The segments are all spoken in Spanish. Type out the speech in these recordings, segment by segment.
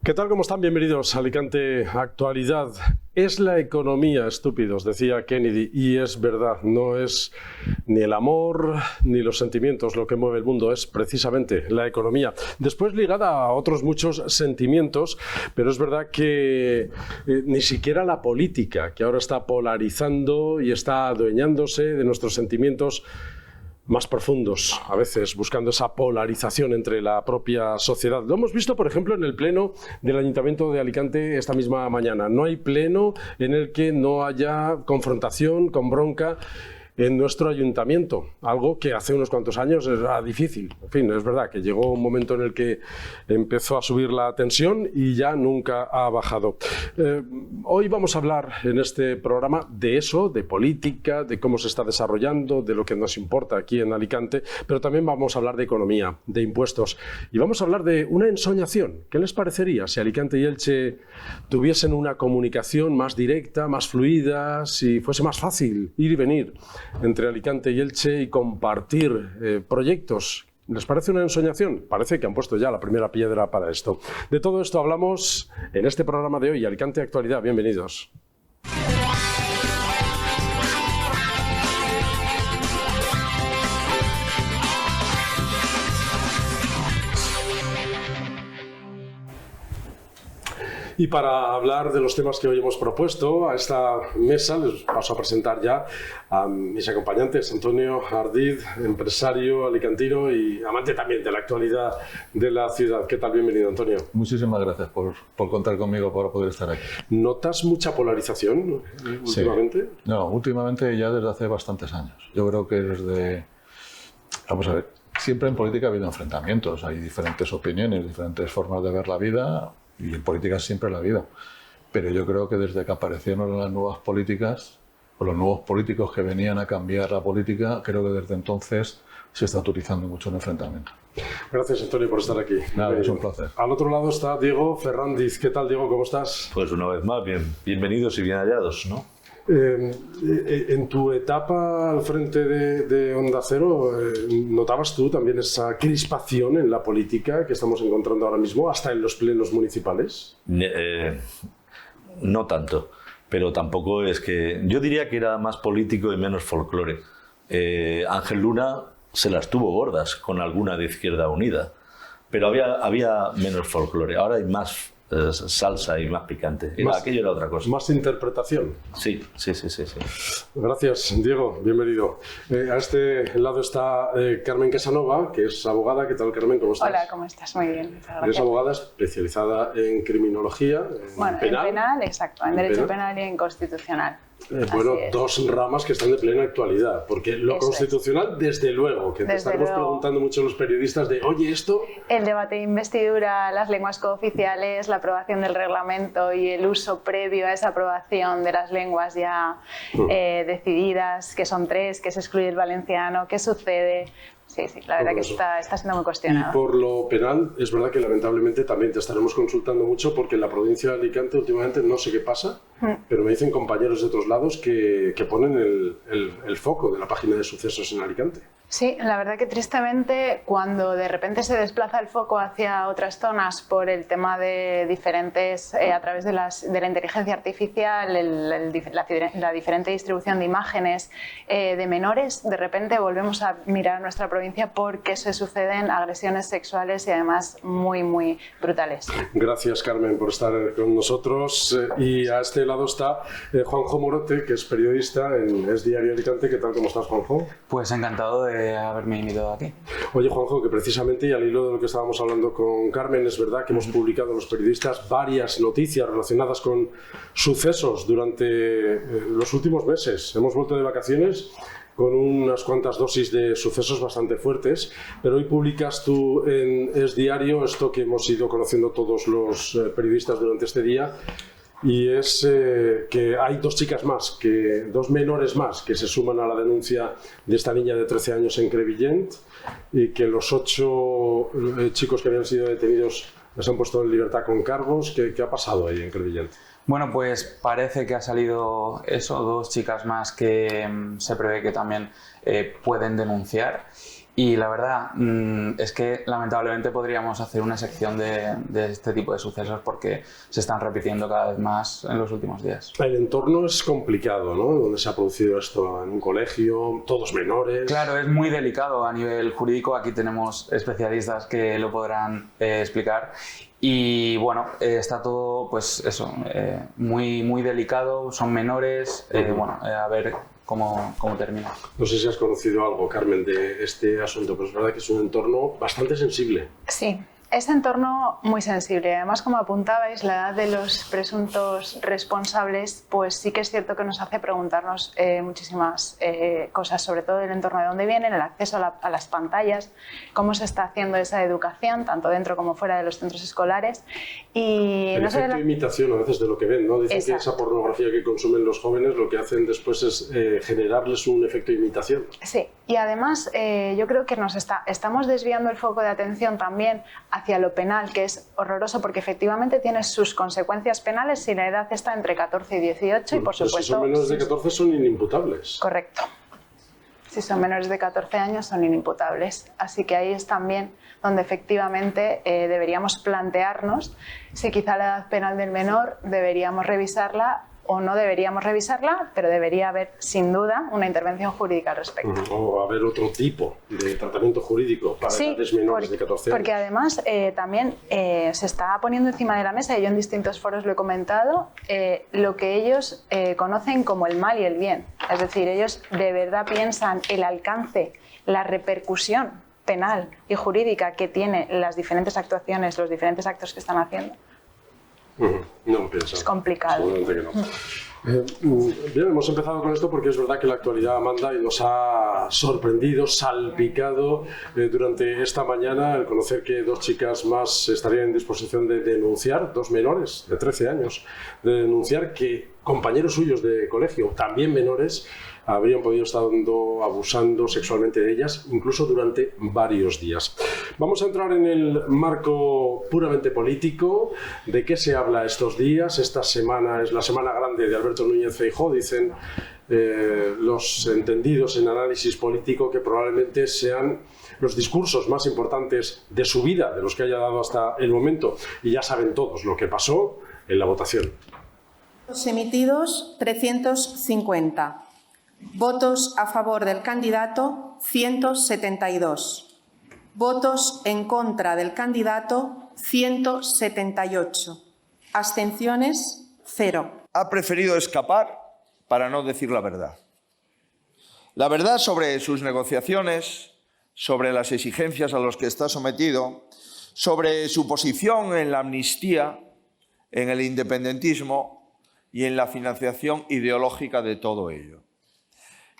¿Qué tal? ¿Cómo están? Bienvenidos a Alicante Actualidad. Es la economía, estúpidos, decía Kennedy, y es verdad, no es ni el amor ni los sentimientos lo que mueve el mundo, es precisamente la economía. Después ligada a otros muchos sentimientos, pero es verdad que ni siquiera la política, que ahora está polarizando y está adueñándose de nuestros sentimientos más profundos, a veces buscando esa polarización entre la propia sociedad. Lo hemos visto, por ejemplo, en el pleno del Ayuntamiento de Alicante esta misma mañana. No hay pleno en el que no haya confrontación con bronca en nuestro ayuntamiento, algo que hace unos cuantos años era difícil. En fin, es verdad que llegó un momento en el que empezó a subir la tensión y ya nunca ha bajado. Hoy vamos a hablar en este programa de eso, de política, de cómo se está desarrollando, de lo que nos importa aquí en Alicante, pero también vamos a hablar de economía, de impuestos y vamos a hablar de una ensoñación. ¿Qué les parecería si Alicante y Elche tuviesen una comunicación más directa, más fluida, si fuese más fácil ir y venir entre Alicante y Elche y compartir proyectos? ¿Les parece una ensoñación? Parece que han puesto ya la primera piedra para esto. De todo esto hablamos en este programa de hoy, Alicante Actualidad. Bienvenidos. Y para hablar de los temas que hoy hemos propuesto a esta mesa, les paso a presentar ya a mis acompañantes. Antonio Ardid, empresario alicantino y amante también de la actualidad de la ciudad. ¿Qué tal? Bienvenido, Antonio. Muchísimas gracias por contar conmigo para poder estar aquí. ¿Notas mucha polarización últimamente? Sí. No, últimamente ya desde hace bastantes años. Yo creo que desde... Vamos a ver, siempre en política ha habido enfrentamientos, hay diferentes opiniones, diferentes formas de ver la vida. Y en política siempre la ha habido. Pero yo creo que desde que aparecieron las nuevas políticas, o los nuevos políticos que venían a cambiar la política, creo que desde entonces se está utilizando mucho el enfrentamiento. Gracias, Antonio, por estar aquí. Nada, es un placer. Al otro lado está Diego Ferrandiz. ¿Qué tal, Diego? ¿Cómo estás? Pues una vez más, bienvenidos y bien hallados, ¿no? En tu etapa al frente de Onda Cero, ¿notabas tú también esa crispación en la política que estamos encontrando ahora mismo, hasta en los plenos municipales? No tanto, pero tampoco es que... Yo diría que era más político y menos folclore. Ángel Luna se las tuvo gordas con alguna de Izquierda Unida, pero había menos folclore. Ahora hay más salsa y más picante. Aquello era otra cosa. Más interpretación. Sí. Gracias, Diego. Bienvenido. A este lado está Carmen Casanova, que es abogada. ¿Qué tal, Carmen? ¿Cómo estás? Hola, ¿cómo estás? Muy bien. Eres abogada especializada en criminología, en penal, exacto. En derecho penal y en constitucional. Bueno, dos ramas que están de plena actualidad, porque lo constitucional, desde luego, que te estaremos preguntando mucho los periodistas de, oye, esto... El debate de investidura, las lenguas cooficiales, la aprobación del reglamento y el uso previo a esa aprobación de las lenguas ya decididas, que son 3, que se excluye el valenciano, ¿qué sucede? Sí, la verdad que está siendo muy cuestionado. Y por lo penal, es verdad que lamentablemente también te estaremos consultando mucho porque en la provincia de Alicante últimamente no sé qué pasa, pero me dicen compañeros de otros lados que ponen el foco de la página de sucesos en Alicante. Sí, la verdad que tristemente cuando de repente se desplaza el foco hacia otras zonas por el tema de diferentes, a través de la inteligencia artificial, la diferente distribución de imágenes de menores, de repente volvemos a mirar nuestra provincia porque se suceden agresiones sexuales y además muy, muy brutales. Gracias, Carmen, por estar con nosotros. Y a este lado está Juanjo Morote, que es periodista en Es Diario Alicante. ¿Qué tal? ¿Cómo estás, Juanjo? Pues encantado de haberme invitado aquí. Oye, Juanjo, que precisamente, y al hilo de lo que estábamos hablando con Carmen, es verdad que hemos publicado los periodistas varias noticias relacionadas con sucesos durante los últimos meses. Hemos vuelto de vacaciones con unas cuantas dosis de sucesos bastante fuertes, pero hoy publicas tú en Es Diario esto que hemos ido conociendo todos los periodistas durante este día, y es que hay dos menores más que se suman a la denuncia de esta niña de 13 años en Crevillent, y que los 8 chicos que habían sido detenidos les han puesto en libertad con cargos. ¿Qué ha pasado ahí en Crevillent? Bueno, pues parece que ha salido eso, 2 chicas más que se prevé que también pueden denunciar. Y la verdad es que lamentablemente podríamos hacer una sección de este tipo de sucesos porque se están repitiendo cada vez más en los últimos días. El entorno es complicado, ¿no? Donde se ha producido esto, en un colegio, todos menores. Claro, es muy delicado a nivel jurídico. Aquí tenemos especialistas que lo podrán explicar. Y bueno, está todo, pues eso, muy delicado. Son menores. Bueno, a ver cómo termina. No sé si has conocido algo, Carmen, de este asunto, pero es verdad que es un entorno bastante sensible. Sí, es entorno muy sensible. Además, como apuntabais, la edad de los presuntos responsables, pues sí que es cierto que nos hace preguntarnos muchísimas cosas, sobre todo el entorno de dónde vienen, el acceso a las pantallas, cómo se está haciendo esa educación, tanto dentro como fuera de los centros escolares. Y el efecto de imitación a veces de lo que ven, ¿no? Dicen que esa pornografía que consumen los jóvenes lo que hacen después es generarles un efecto de imitación. Sí, y además yo creo que estamos desviando el foco de atención también hacia lo penal, que es horroroso porque efectivamente tiene sus consecuencias penales si la edad está entre 14 y 18 y por supuesto... Si son menores de 14 son inimputables. Correcto. Si son menores de 14 años son inimputables. Así que ahí es también donde efectivamente deberíamos plantearnos si quizá la edad penal del menor deberíamos revisarla o no deberíamos revisarla, pero debería haber sin duda una intervención jurídica al respecto. O haber otro tipo de tratamiento jurídico para edades menores de 14 años. Porque además también se está poniendo encima de la mesa, y yo en distintos foros lo he comentado, lo que ellos conocen como el mal y el bien. Es decir, ellos de verdad piensan el alcance, la repercusión penal y jurídica que tiene las diferentes actuaciones, los diferentes actos que están haciendo. No pienso. Es complicado. Seguramente que no. Bien, hemos empezado con esto porque es verdad que la actualidad manda y nos ha sorprendido, salpicado durante esta mañana el conocer que 2 chicas más estarían en disposición de denunciar, 2 menores de 13 años, de denunciar que compañeros suyos de colegio, también menores, habrían podido estar abusando sexualmente de ellas, incluso durante varios días. Vamos a entrar en el marco puramente político. ¿De qué se habla estos días? Esta semana es la semana grande de Alberto Núñez Feijóo, dicen los entendidos en análisis político que probablemente sean los discursos más importantes de su vida, de los que haya dado hasta el momento. Y ya saben todos lo que pasó en la votación. Los emitidos, 350. Votos a favor del candidato, 172. Votos en contra del candidato, 178. Abstenciones, 0. Ha preferido escapar para no decir la verdad. La verdad sobre sus negociaciones, sobre las exigencias a las que está sometido, sobre su posición en la amnistía, en el independentismo y en la financiación ideológica de todo ello.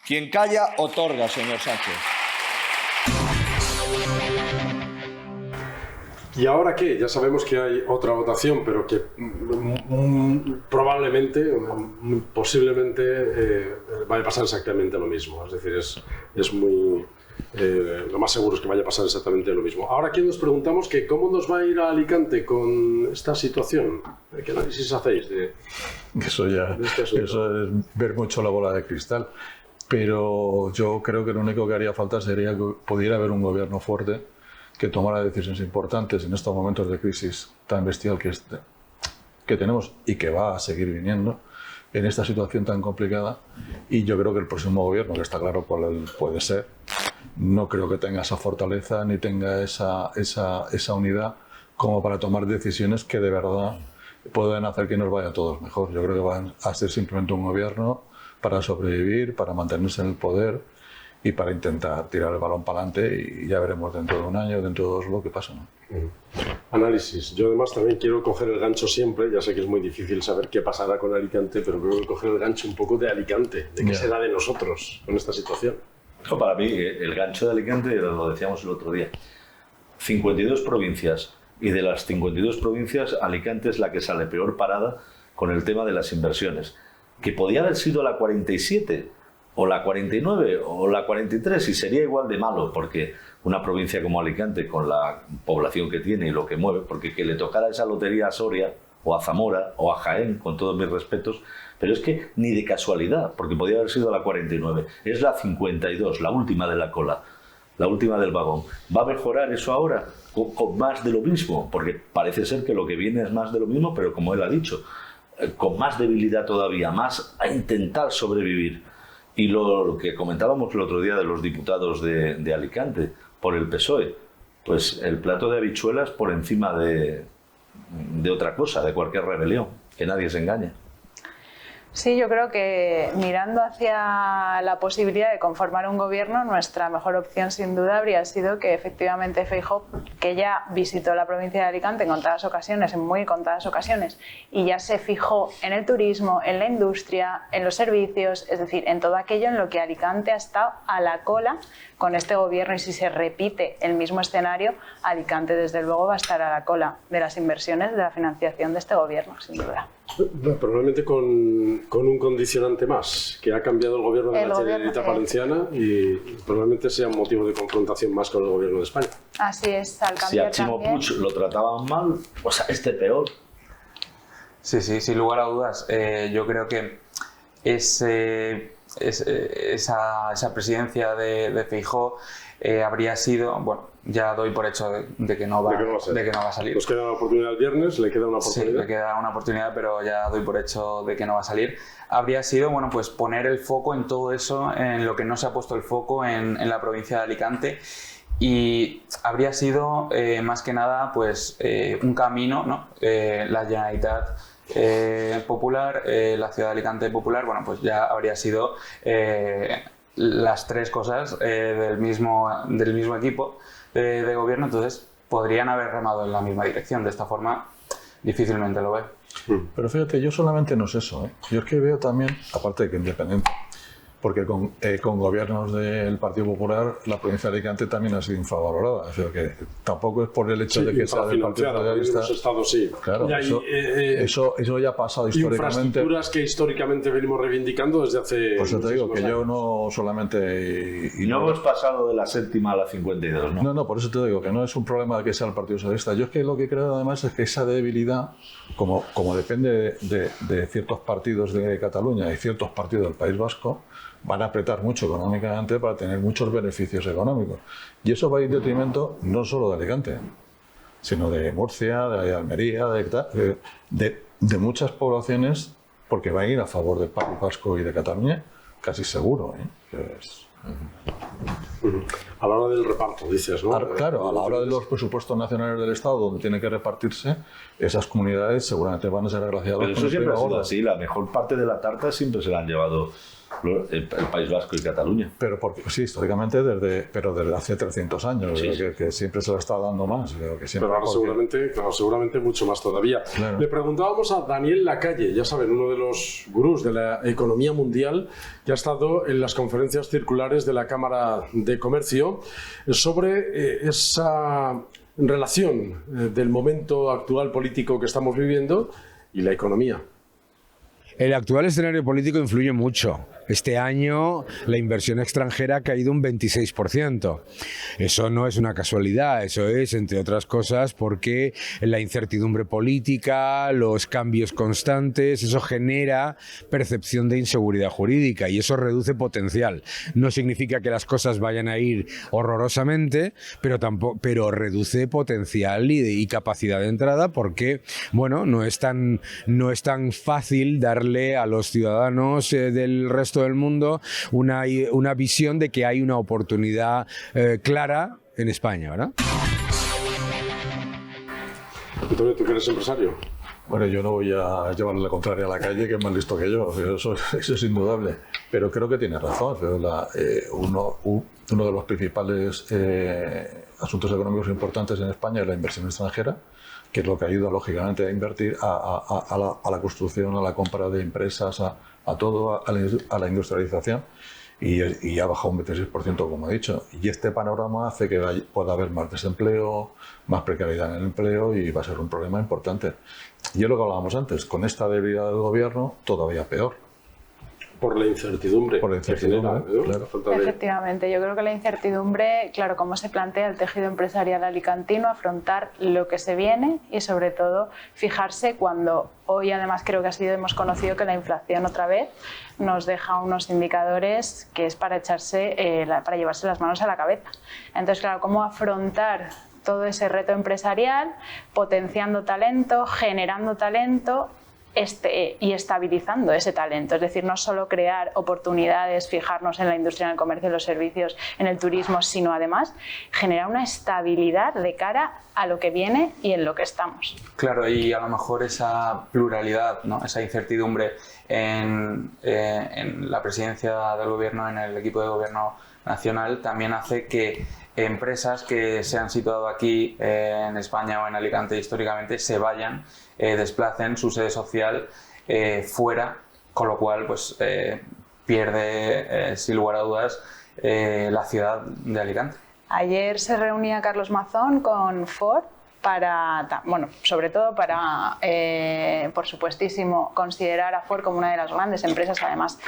Quien calla, otorga, señor Sánchez. ¿Y ahora qué? Ya sabemos que hay otra votación, pero que probablemente, posiblemente, vaya a pasar exactamente lo mismo. Es decir, es muy... lo más seguro es que vaya a pasar exactamente lo mismo. Ahora aquí nos preguntamos que cómo nos va a ir a Alicante con esta situación. ¿Qué análisis hacéis de eso es ver mucho la bola de cristal. Pero yo creo que lo único que haría falta sería que pudiera haber un gobierno fuerte que tomara decisiones importantes en estos momentos de crisis tan bestial que tenemos y que va a seguir viniendo en esta situación tan complicada. Y yo creo que el próximo gobierno, que está claro cuál puede ser, no creo que tenga esa fortaleza ni tenga esa unidad como para tomar decisiones que de verdad puedan hacer que nos vaya a todos mejor. Yo creo que van a ser simplemente un gobierno para sobrevivir, para mantenerse en el poder y para intentar tirar el balón para adelante, y ya veremos dentro de un año, dentro de 2, lo que pasa, ¿no? Análisis. Yo además también quiero coger el gancho siempre, ya sé que es muy difícil saber qué pasará con Alicante, pero creo que coger el gancho un poco de Alicante, de qué será de nosotros con esta situación. No, para mí, el gancho de Alicante, lo decíamos el otro día, 52 provincias, y de las 52 provincias, Alicante es la que sale peor parada con el tema de las inversiones, que podía haber sido la 47, o la 49, o la 43, y sería igual de malo, porque una provincia como Alicante, con la población que tiene y lo que mueve, porque que le tocara esa lotería a Soria, o a Zamora, o a Jaén, con todos mis respetos, pero es que ni de casualidad, porque podía haber sido la 49, es la 52, la última de la cola. la última del vagón. ¿Va a mejorar eso ahora con más de lo mismo? Porque parece ser que lo que viene es más de lo mismo, pero como él ha dicho, con más debilidad todavía, más a intentar sobrevivir. Y lo que comentábamos el otro día de los diputados de Alicante por el PSOE, pues el plato de habichuelas por encima de otra cosa, de cualquier rebelión, que nadie se engañe. Sí, yo creo que mirando hacia la posibilidad de conformar un gobierno, nuestra mejor opción sin duda habría sido que efectivamente Feijóo, que ya visitó la provincia de Alicante en contadas ocasiones, en muy contadas ocasiones, y ya se fijó en el turismo, en la industria, en los servicios, es decir, en todo aquello en lo que Alicante ha estado a la cola con este gobierno, y si se repite el mismo escenario, Alicante desde luego va a estar a la cola de las inversiones, de la financiación de este gobierno, sin duda. Probablemente con un condicionante más, que ha cambiado el gobierno de la Generalitat Valenciana y probablemente sea un motivo de confrontación más con el gobierno de España. Así es, al cambiar si a Chimo Puig lo trataban mal, pues a este peor. Sí, sin lugar a dudas. Yo creo que esa presidencia de Feijóo habría sido, bueno, ya doy por hecho de que no va a salir. Nos queda una oportunidad el viernes, le queda una oportunidad. Sí, le queda una oportunidad, pero ya doy por hecho de que no va a salir. Habría sido, bueno, pues poner el foco en todo eso, en lo que no se ha puesto el foco en la provincia de Alicante, y habría sido más que nada, pues un camino, ¿no? La Generalitat Popular, la ciudad de Alicante Popular, bueno, pues ya habría sido las tres cosas del mismo equipo de gobierno, entonces podrían haber remado en la misma dirección. De esta forma difícilmente lo ve. Pero fíjate, yo solamente no es eso, ¿eh? Yo es que veo también, aparte de que independiente, porque con gobiernos del Partido Popular la provincia de Alicante también ha sido infravalorada. O sea, que tampoco es por el hecho de que sea del Partido Socialista. Estados, sí. Claro, eso ya ha pasado históricamente. Infraestructuras que históricamente venimos reivindicando desde hace. Pues te digo que años. yo no solamente. Y no hemos pasado de la 7ª a la 52, ¿no? No, por eso te digo que no es un problema de que sea el Partido Socialista. Yo es que lo que creo además es que esa debilidad, como depende de ciertos partidos de Cataluña y ciertos partidos del País Vasco, van a apretar mucho económicamente para tener muchos beneficios económicos. Y eso va a ir en detrimento no solo de Alicante, sino de Murcia, de Almería, de muchas poblaciones, porque va a ir a favor del País Vasco y de Cataluña, casi seguro, ¿eh? A la hora del reparto, dices, ¿no? Claro, a la hora de los presupuestos nacionales del Estado, donde tiene que repartirse, esas comunidades seguramente van a ser agraciadas. Pero eso siempre ha sido así, la mejor parte de la tarta siempre se la han llevado el País Vasco y Cataluña. Pero porque sí, históricamente desde hace 300 años, sí. que siempre se lo está dando más. Pero ahora seguramente mucho más todavía. Claro. Le preguntábamos a Daniel Lacalle, ya saben, uno de los gurús de la economía mundial, que ha estado en las conferencias circulares de la Cámara de Comercio, sobre esa relación del momento actual político que estamos viviendo y la economía. El actual escenario político influye mucho. Este año la inversión extranjera ha caído un 26%. Eso no es una casualidad, eso es, entre otras cosas, porque la incertidumbre política, los cambios constantes, eso genera percepción de inseguridad jurídica y eso reduce potencial. No significa que las cosas vayan a ir horrorosamente, pero reduce potencial y capacidad de entrada porque, bueno, no es tan fácil darle a los ciudadanos del resto del mundo una visión de que hay una oportunidad clara en España, ¿verdad? Antonio, ¿tú que eres empresario? Bueno, yo no voy a llevarle la contraria a la calle, que es más listo que yo, eso es indudable. Pero creo que tiene razón. Uno de los principales asuntos económicos importantes en España es la inversión extranjera, que es lo que ayuda lógicamente a invertir a la construcción, a la compra de empresas, a todo, a la industrialización, y ha bajado un 26%, como he dicho. Y este panorama hace que pueda haber más desempleo, más precariedad en el empleo, y va a ser un problema importante. Y es lo que hablábamos antes, con esta debilidad del gobierno, todavía peor. Por la incertidumbre. Por la incertidumbre, que genera, ¿no? claro. La falta de- Efectivamente, yo creo que la incertidumbre, claro, cómo se plantea el tejido empresarial alicantino, afrontar lo que se viene y sobre todo fijarse cuando hoy además creo que hemos conocido que la inflación otra vez nos deja unos indicadores que es para para llevarse las manos a la cabeza. Entonces, claro, cómo afrontar todo ese reto empresarial, potenciando talento, generando talento y estabilizando ese talento. Es decir, no solo crear oportunidades, fijarnos en la industria, en el comercio, en los servicios, en el turismo, sino además generar una estabilidad de cara a lo que viene y en lo que estamos. Claro, y a lo mejor esa pluralidad, ¿no? Esa incertidumbre en la presidencia del gobierno, en el equipo de gobierno nacional, también hace que empresas que se han situado aquí en España o en Alicante históricamente se vayan, desplacen su sede social fuera, con lo cual pues pierde sin lugar a dudas la ciudad de Alicante. Ayer se reunía Carlos Mazón con Ford sobre todo para, por supuestísimo, considerar a Ford como una de las grandes empresas, además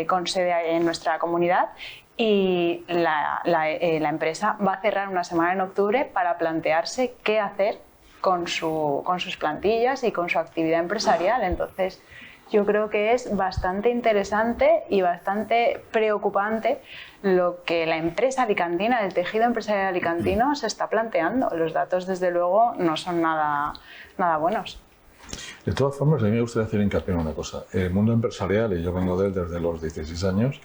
con sede en nuestra comunidad. Y la empresa va a cerrar una semana en octubre para plantearse qué hacer con sus plantillas y con su actividad empresarial. Entonces, yo creo que es bastante interesante y bastante preocupante lo que la empresa alicantina, el tejido empresarial alicantino se está planteando. Los datos, desde luego, no son nada buenos. De todas formas, a mí me gustaría hacer hincapié en una cosa. El mundo empresarial, y yo vengo de él desde los 16 años,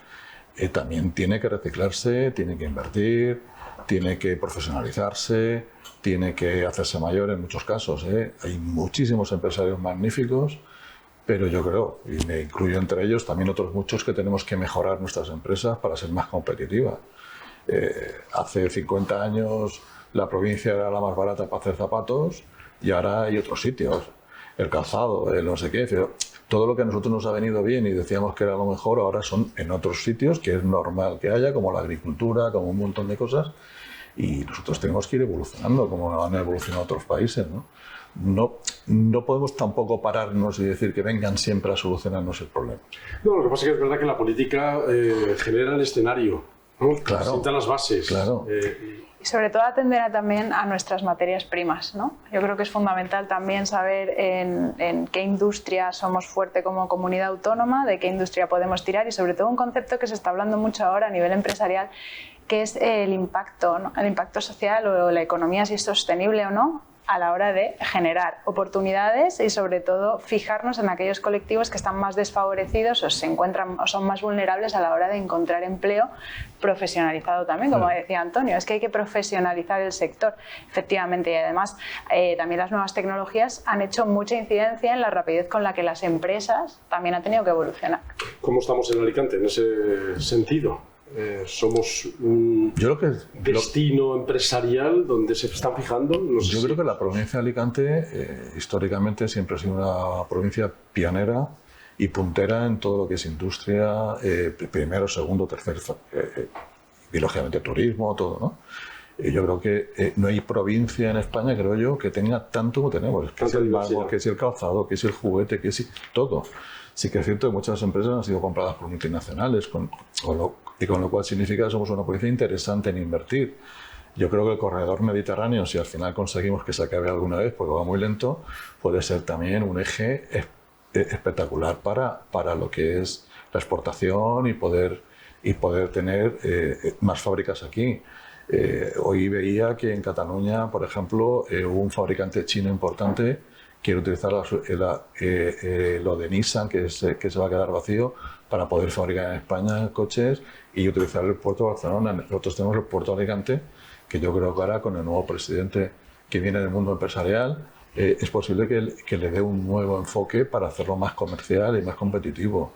también tiene que reciclarse, tiene que invertir, tiene que profesionalizarse, tiene que hacerse mayor en muchos casos. Hay muchísimos empresarios magníficos, pero yo creo, y me incluyo entre ellos, también otros muchos que tenemos que mejorar nuestras empresas para ser más competitivas. Hace 50 años la provincia era la más barata para hacer zapatos y ahora hay otros sitios. El calzado, el no sé qué, pero todo lo que a nosotros nos ha venido bien y decíamos que era lo mejor, ahora son en otros sitios que es normal que haya, como la agricultura, como un montón de cosas, y nosotros tenemos que ir evolucionando como han evolucionado otros países, ¿no? No podemos tampoco pararnos y decir que vengan siempre a solucionarnos el problema. No, lo que pasa es que es verdad que la política genera el escenario, ¿no? Claro, sienta las bases. Claro. Y sobre todo atender también a nuestras materias primas, ¿no? Yo creo que es fundamental también saber en qué industria somos fuerte como comunidad autónoma, de qué industria podemos tirar y sobre todo un concepto que se está hablando mucho ahora a nivel empresarial, que es el impacto, ¿no? El impacto social o la economía, si es sostenible o no, a la hora de generar oportunidades y sobre todo fijarnos en aquellos colectivos que están más desfavorecidos o son más vulnerables a la hora de encontrar empleo profesionalizado también, como decía Antonio, es que hay que profesionalizar el sector, efectivamente, y además también las nuevas tecnologías han hecho mucha incidencia en la rapidez con la que las empresas también han tenido que evolucionar. ¿Cómo estamos en Alicante en ese sentido? Somos un destino empresarial donde se están fijando. Yo creo que la provincia de Alicante históricamente siempre ha sido una provincia pionera y puntera en todo lo que es industria, primero, segundo, tercer, y lógicamente turismo, todo, ¿no? Yo creo que no hay provincia en España, creo yo, que tenga tanto como tenemos. Que es el mármol, que es el calzado, que es el juguete, que es todo. Sí que es cierto que muchas empresas han sido compradas por multinacionales, con lo cual significa que somos una provincia interesante en invertir. Yo creo que el corredor mediterráneo, si al final conseguimos que se acabe alguna vez, porque va muy lento, puede ser también un eje espectacular para lo que es la exportación y poder tener más fábricas aquí. Hoy veía que en Cataluña, por ejemplo, hubo un fabricante chino importante quiere utilizar lo de Nissan, que se va a quedar vacío, para poder fabricar en España coches y utilizar el puerto de Barcelona. Nosotros tenemos el puerto de Alicante, que yo creo que ahora con el nuevo presidente que viene del mundo empresarial, es posible que le dé un nuevo enfoque para hacerlo más comercial y más competitivo.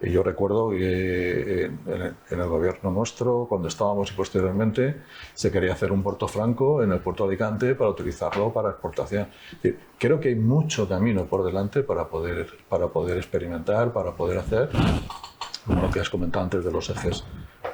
Y yo recuerdo que en el gobierno nuestro, cuando estábamos y posteriormente, se quería hacer un puerto franco en el puerto de Alicante para utilizarlo para exportación. Es decir, creo que hay mucho camino por delante para poder experimentar, para poder hacer, como lo que has comentado antes de los ejes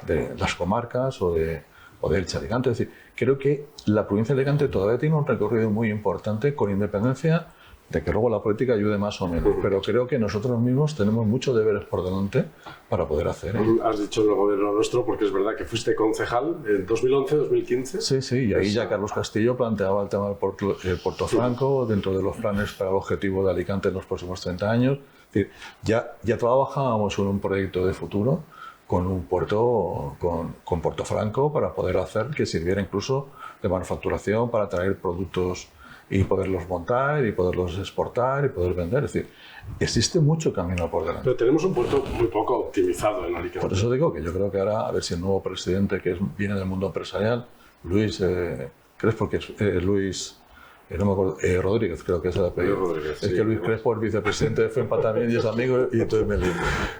de las comarcas o de Elche Alicante. Es decir, creo que la provincia de Alicante todavía tiene un recorrido muy importante, con independencia de que luego la política ayude más o menos, pero creo que nosotros mismos tenemos muchos deberes por delante para poder hacer. Has dicho el gobierno nuestro, porque es verdad que fuiste concejal en 2011, 2015. Sí, sí, y ahí ya Carlos Castillo planteaba el tema del Puerto Franco dentro de los planes para el objetivo de Alicante en los próximos 30 años. Es decir, ya trabajábamos en un proyecto de futuro con un puerto, con Puerto Franco, para poder hacer que sirviera incluso de manufacturación para traer productos y poderlos montar y poderlos exportar y poder vender. Es decir, existe mucho camino por delante. Pero tenemos un puerto muy poco optimizado en Alicante. Por eso digo que yo creo que ahora, a ver si el nuevo presidente, que viene del mundo empresarial, Luis, Crespo, que es Luis, no me acuerdo, Rodríguez, creo que es el apellido. Rodríguez, es sí, que Luis Crespo, el vicepresidente de FEMPA también, y es amigo, y entonces me lío.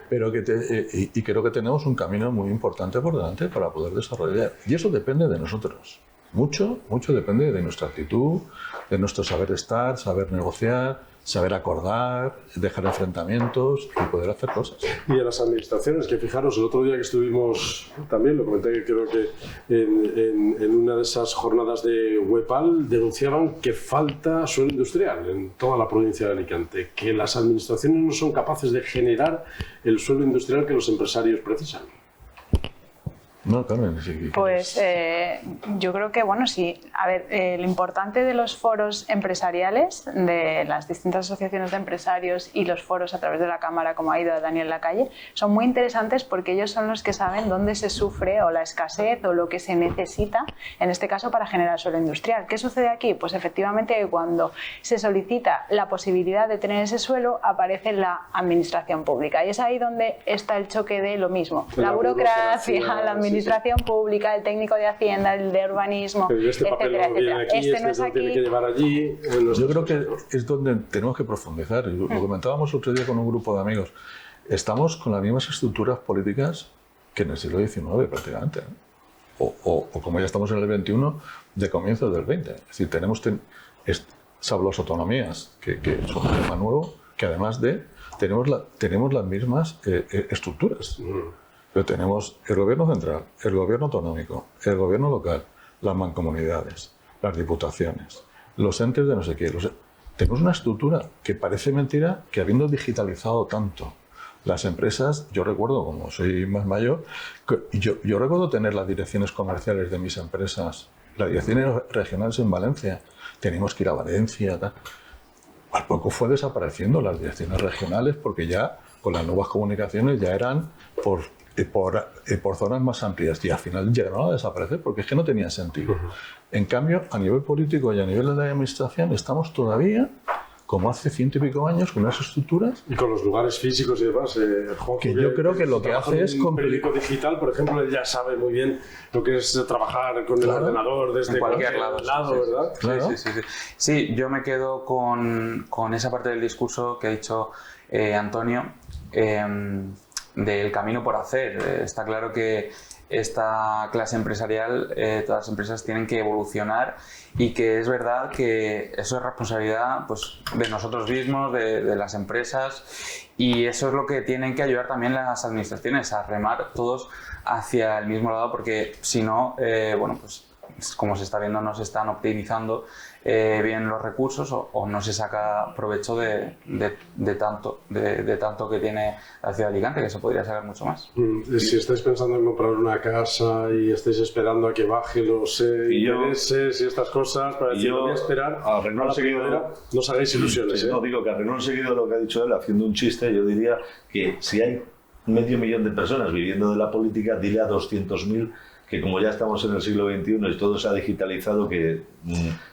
Pero y creo que tenemos un camino muy importante por delante para poder desarrollar. Y eso depende de nosotros. Mucho depende de nuestra actitud, de nuestro saber estar, saber negociar, saber acordar, dejar enfrentamientos y poder hacer cosas. Y a las administraciones, que fijaros, el otro día que estuvimos, también lo comenté, que creo que en una de esas jornadas de Wepal denunciaban que falta suelo industrial en toda la provincia de Alicante, que las administraciones no son capaces de generar el suelo industrial que los empresarios precisan. No, Carmen, sí. Pues yo creo que, bueno, sí. A ver, lo importante de los foros empresariales, de las distintas asociaciones de empresarios y los foros a través de la Cámara, como ha ido Daniel Lacalle, son muy interesantes porque ellos son los que saben dónde se sufre o la escasez o lo que se necesita, en este caso, para generar suelo industrial. ¿Qué sucede aquí? Pues efectivamente cuando se solicita la posibilidad de tener ese suelo, aparece la administración pública. Y es ahí donde está el choque de lo mismo. La burocracia, la administración pública, el técnico de Hacienda, el de urbanismo, etcétera, etcétera. Este no es aquí. Tiene que llevar allí. Yo creo que es donde tenemos que profundizar. Lo comentábamos otro día con un grupo de amigos. Estamos con las mismas estructuras políticas que en el siglo XIX prácticamente. O como ya estamos en el XXI, de comienzos del XX. Es decir, salvo las autonomías, que son un tema nuevo, que además tenemos las mismas estructuras. Pero tenemos el gobierno central, el gobierno autonómico, el gobierno local, las mancomunidades, las diputaciones, los entes de no sé qué. Tenemos una estructura que parece mentira que, habiendo digitalizado tanto las empresas, yo recuerdo, como soy más mayor, yo recuerdo tener las direcciones comerciales de mis empresas, las direcciones regionales en Valencia. Teníamos que ir a Valencia, tal. Al poco fue desapareciendo las direcciones regionales, porque ya con las nuevas comunicaciones ya eran por zonas más amplias, y al final llegaron a desaparecer porque es que no tenía sentido. En cambio, a nivel político y a nivel de la administración estamos todavía, como hace 100 y pico años, con unas estructuras. Y con los lugares físicos y demás. Que yo creo que lo que hace es un periódico digital, por ejemplo, él ya sabe muy bien lo que es trabajar con el ordenador desde cualquier lado, ¿verdad? Claro. Sí, yo me quedo con esa parte del discurso que ha dicho Antonio, del camino por hacer. Está claro que esta clase empresarial, todas las empresas tienen que evolucionar, y que es verdad que eso es responsabilidad, pues, de nosotros mismos, de las empresas, y eso es lo que tienen que ayudar también las administraciones, a remar todos hacia el mismo lado, porque si no, bueno, pues como se está viendo, no se están optimizando bien los recursos, o no se saca provecho de tanto que tiene la ciudad de Alicante, que se podría sacar mucho más. Si estáis pensando en comprar una casa y estáis esperando a que baje los intereses y estas cosas, para decir, voy a esperar a renglón seguido, no os hagáis ilusiones. No, digo que a renglón seguido lo que ha dicho él, haciendo un chiste, yo diría que si hay 500.000 de personas viviendo de la política, dile a 200.000 que, como ya estamos en el siglo XXI y todo se ha digitalizado, que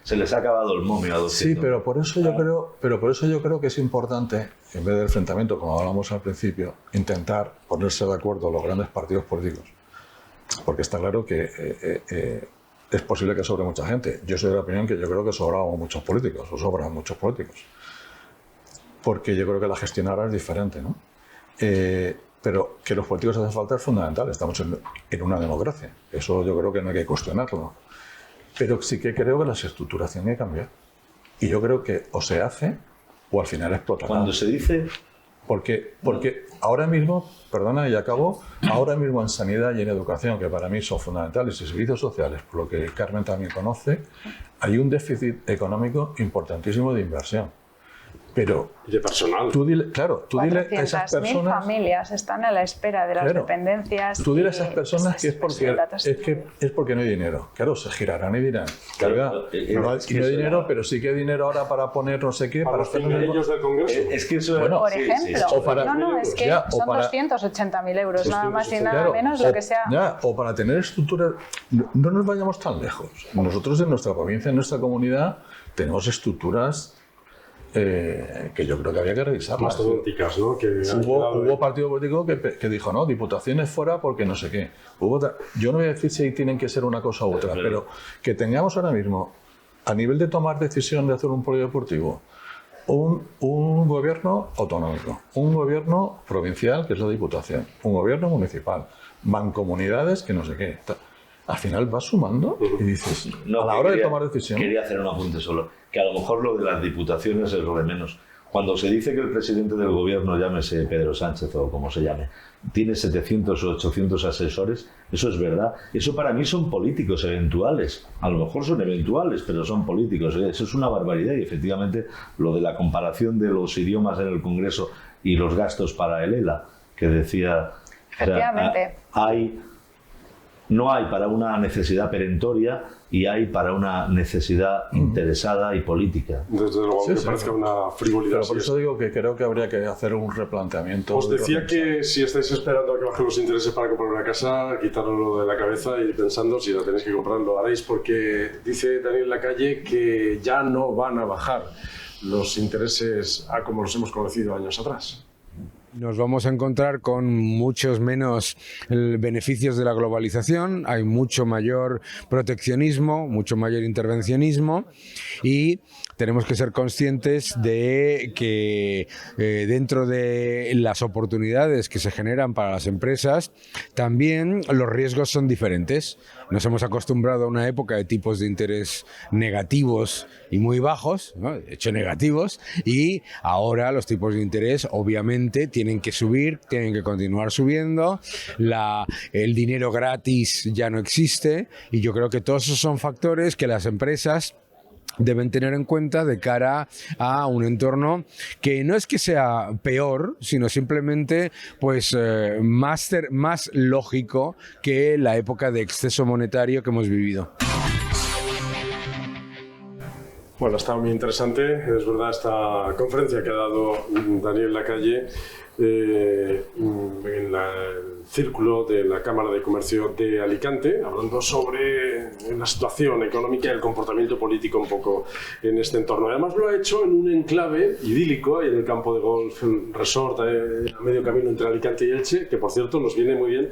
se les ha acabado el momio a 200. Sí, pero por eso yo creo que es importante, en vez del enfrentamiento, como hablamos al principio, intentar ponerse de acuerdo los grandes partidos políticos. Porque está claro que es posible que sobre mucha gente. Yo soy de la opinión que yo creo que sobramos muchos políticos, o sobran muchos políticos. Porque yo creo que la gestión ahora es diferente, ¿no? Pero que los políticos hacen falta es fundamental. Estamos en una democracia. Eso yo creo que no hay que cuestionarlo. Pero sí que creo que las estructuras tienen que cambiar. Y yo creo que o se hace o al final explotará. Cuando se dice... Porque ahora mismo, perdona y acabo, ahora mismo en sanidad y en educación, que para mí son fundamentales, y servicios sociales, por lo que Carmen también conoce, hay un déficit económico importantísimo de inversión. Pero de personal. Tú dile a esas 400.000 personas... familias están a la espera de las dependencias. Tú dile a esas personas que es porque no hay dinero. Claro, se girarán y dirán, no hay dinero, pero sí que hay dinero ahora para poner no sé qué. Para los pinganillos del Congreso. Es que eso, por ejemplo, es que son 280.000 euros, nada más y nada menos lo que sea. O para tener estructuras, no nos vayamos tan lejos. Nosotros en nuestra provincia, en nuestra comunidad, tenemos estructuras que yo creo que había que revisarlas. Mastodónticas, ¿no? Hubo partido político que dijo, no, diputaciones fuera porque no sé qué. Yo no voy a decir si tienen que ser una cosa u otra, pero que tengamos ahora mismo, a nivel de tomar decisión de hacer un polideportivo, un gobierno autonómico, un gobierno provincial, que es la diputación, un gobierno municipal, mancomunidades, que no sé qué. Al final vas sumando y dices, a la hora de tomar decisión... Quería hacer un apunte solo, que a lo mejor lo de las diputaciones es lo de menos. Cuando se dice que el presidente del gobierno, llámese Pedro Sánchez o como se llame, tiene 700 o 800 asesores, eso es verdad. Eso para mí son políticos eventuales. A lo mejor son eventuales, pero son políticos. Eso es una barbaridad y efectivamente lo de la comparación de los idiomas en el Congreso y los gastos para el ELA, que decía... Efectivamente. No hay para una necesidad perentoria y hay para una necesidad interesada y política. Desde luego, me parece una frivolidad. Pero por eso digo que creo que habría que hacer un replanteamiento. Os decía que si estáis esperando a que bajen los intereses para comprar una casa, quitároslo de la cabeza y pensando si la tenéis que comprar, lo haréis, porque dice Daniel Lacalle que ya no van a bajar los intereses a como los hemos conocido años atrás. Nos vamos a encontrar con muchos menos beneficios de la globalización, hay mucho mayor proteccionismo, mucho mayor intervencionismo y tenemos que ser conscientes de que dentro de las oportunidades que se generan para las empresas, también los riesgos son diferentes. Nos hemos acostumbrado a una época de tipos de interés negativos y muy bajos, ¿no? De hecho negativos, y ahora los tipos de interés obviamente tienen que subir, tienen que continuar subiendo, el dinero gratis ya no existe y yo creo que todos esos son factores que las empresas deben tener en cuenta de cara a un entorno que no es que sea peor, sino simplemente pues más lógico que la época de exceso monetario que hemos vivido. Bueno, ha estado muy interesante, es verdad, esta conferencia que ha dado Daniel Lacalle en el círculo de la Cámara de Comercio de Alicante, hablando sobre la situación económica y el comportamiento político un poco en este entorno. Además lo ha hecho en un enclave idílico, ahí en el campo de golf, el resort, a medio camino entre Alicante y Elche, que por cierto nos viene muy bien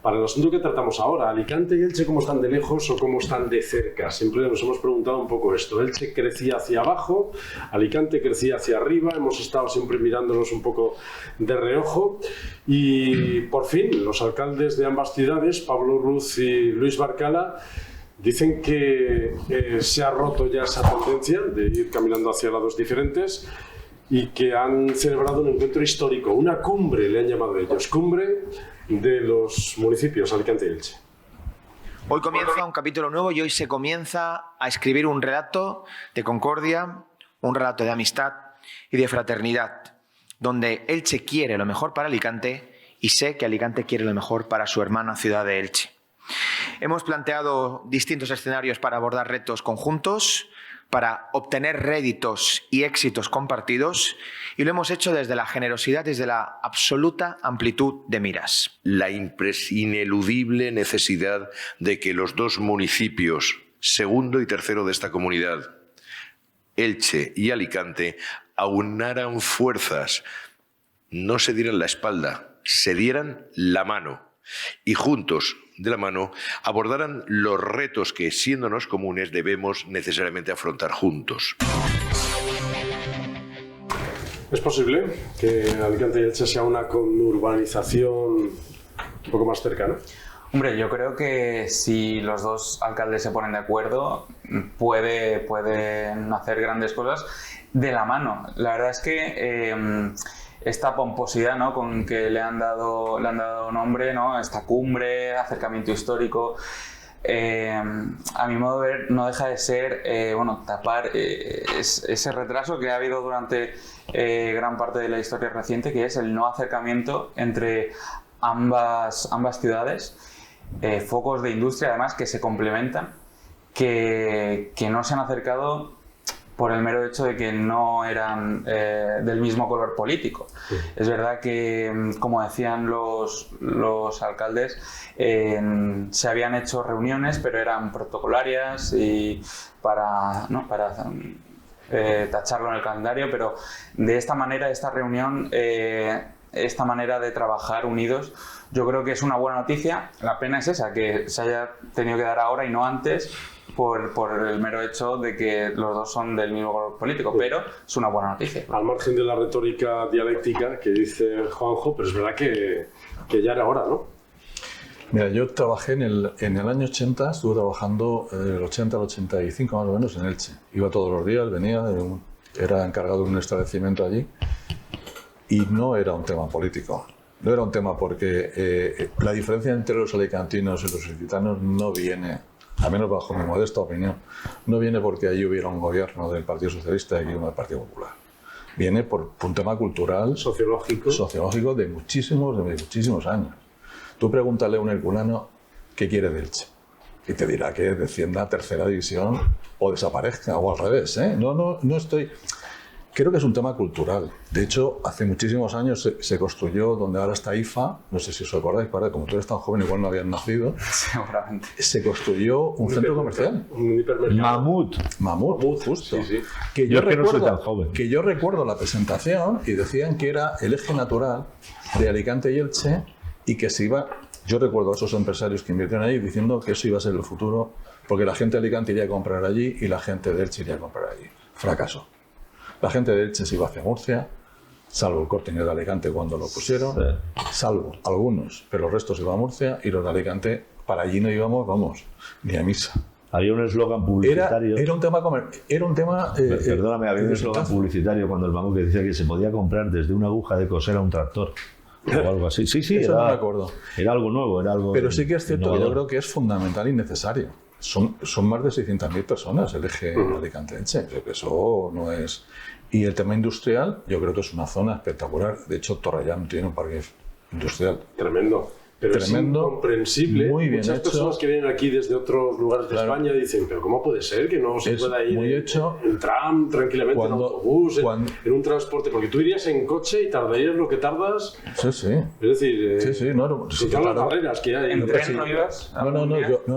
para el asunto que tratamos ahora. Alicante y Elche, ¿cómo están de lejos o cómo están de cerca? Siempre nos hemos preguntado un poco esto. Elche crecía hacia abajo, Alicante crecía hacia arriba, hemos estado siempre mirándonos un poco de reojo y por fin los alcaldes de ambas ciudades, Pablo Ruz y Luis Barcala, dicen que se ha roto ya esa tendencia de ir caminando hacia lados diferentes y que han celebrado un encuentro histórico, una cumbre, le han llamado ellos, cumbre de los municipios Alicante y Elche. Hoy comienza un capítulo nuevo y hoy se comienza a escribir un relato de concordia, un relato de amistad y de fraternidad, donde Elche quiere lo mejor para Alicante y sé que Alicante quiere lo mejor para su hermana ciudad de Elche. Hemos planteado distintos escenarios para abordar retos conjuntos, para obtener réditos y éxitos compartidos, y lo hemos hecho desde la generosidad, desde la absoluta amplitud de miras. La ineludible necesidad de que los dos municipios, segundo y tercero de esta comunidad, Elche y Alicante, aunaran fuerzas, no se dieran la espalda, se dieran la mano y juntos, de la mano, abordaran los retos que, siéndonos comunes, debemos necesariamente afrontar juntos. ¿Es posible que Alicante y Elche sea una conurbanización un poco más cercana? Hombre, yo creo que si los dos alcaldes se ponen de acuerdo, pueden hacer grandes cosas de la mano. La verdad es que esta pomposidad, ¿no?, con que le han dado nombre, ¿no?, esta cumbre, acercamiento histórico, a mi modo de ver, no deja de ser tapar ese retraso que ha habido durante gran parte de la historia reciente, que es el no acercamiento entre ambas ciudades, focos de industria además que se complementan, que no se han acercado por el mero hecho de que no eran del mismo color político. Sí. Es verdad que, como decían los alcaldes, se habían hecho reuniones, pero eran protocolarias y para tacharlo en el calendario, pero de esta manera, esta reunión, esta manera de trabajar unidos, yo creo que es una buena noticia. La pena es esa, que se haya tenido que dar ahora y no antes, por el mero hecho de que los dos son del mismo color político, pero es una buena noticia. Al margen de la retórica dialéctica que dice Juanjo, pero es verdad que ya era hora, ¿no? Mira, yo trabajé en el año 80, estuve trabajando del 80 al 85 más o menos en Elche. Iba todos los días, venía, era encargado de un establecimiento allí y no era un tema político. No era un tema porque la diferencia entre los alicantinos y los ilicitanos no viene, al menos bajo mi modesta opinión, no viene porque allí hubiera un gobierno del Partido Socialista y aquí uno del Partido Popular. Viene por un tema cultural, sociológico de muchísimos años. Tú pregúntale a un herculano qué quiere de Elche y te dirá que descienda a tercera división o desaparezca, o al revés, ¿eh? No estoy... Creo que es un tema cultural. De hecho, hace muchísimos años se construyó donde ahora está IFA, no sé si os acordáis, como tú eres tan joven igual no habían nacido. Seguramente. Se construyó un centro comercial. Un hipermercado. Mamut, justo. Sí, sí. Que yo recuerdo la presentación y decían que era el eje natural de Alicante y Elche y que se iba... Yo recuerdo a esos empresarios que invirtieron ahí diciendo que eso iba a ser el futuro porque la gente de Alicante iría a comprar allí y la gente de Elche iría a comprar allí. Fracaso. La gente de Elche se iba hacia Murcia, salvo el Corte Inglés de Alicante cuando lo pusieron, salvo algunos, pero el resto se iba a Murcia y los de Alicante, para allí no íbamos, vamos, ni a misa. Había un eslogan publicitario. Era un tema perdóname, había un eslogan publicitario cuando el banco que decía que se podía comprar desde una aguja de coser a un tractor. O algo así. Sí, eso no me acuerdo. Era algo nuevo, era algo. Pero sí que es cierto que yo creo que es fundamental y necesario. Son más de 600.000 personas el eje Alicante-Elche. Eso no es... Y el tema industrial, yo creo que es una zona espectacular. De hecho, Torrellano tiene un parque industrial. Tremendo. Pero tremendo, es incomprensible. Muy bien Muchas hecho. personas que vienen aquí desde otros lugares de España dicen, pero ¿cómo puede ser que no se pueda ir en tram, tranquilamente, en autobús, en un transporte? Porque tú irías en coche y tardarías lo que tardas. Sí, sí. Es decir, todas las barreras que hay. ¿En tren no ibas?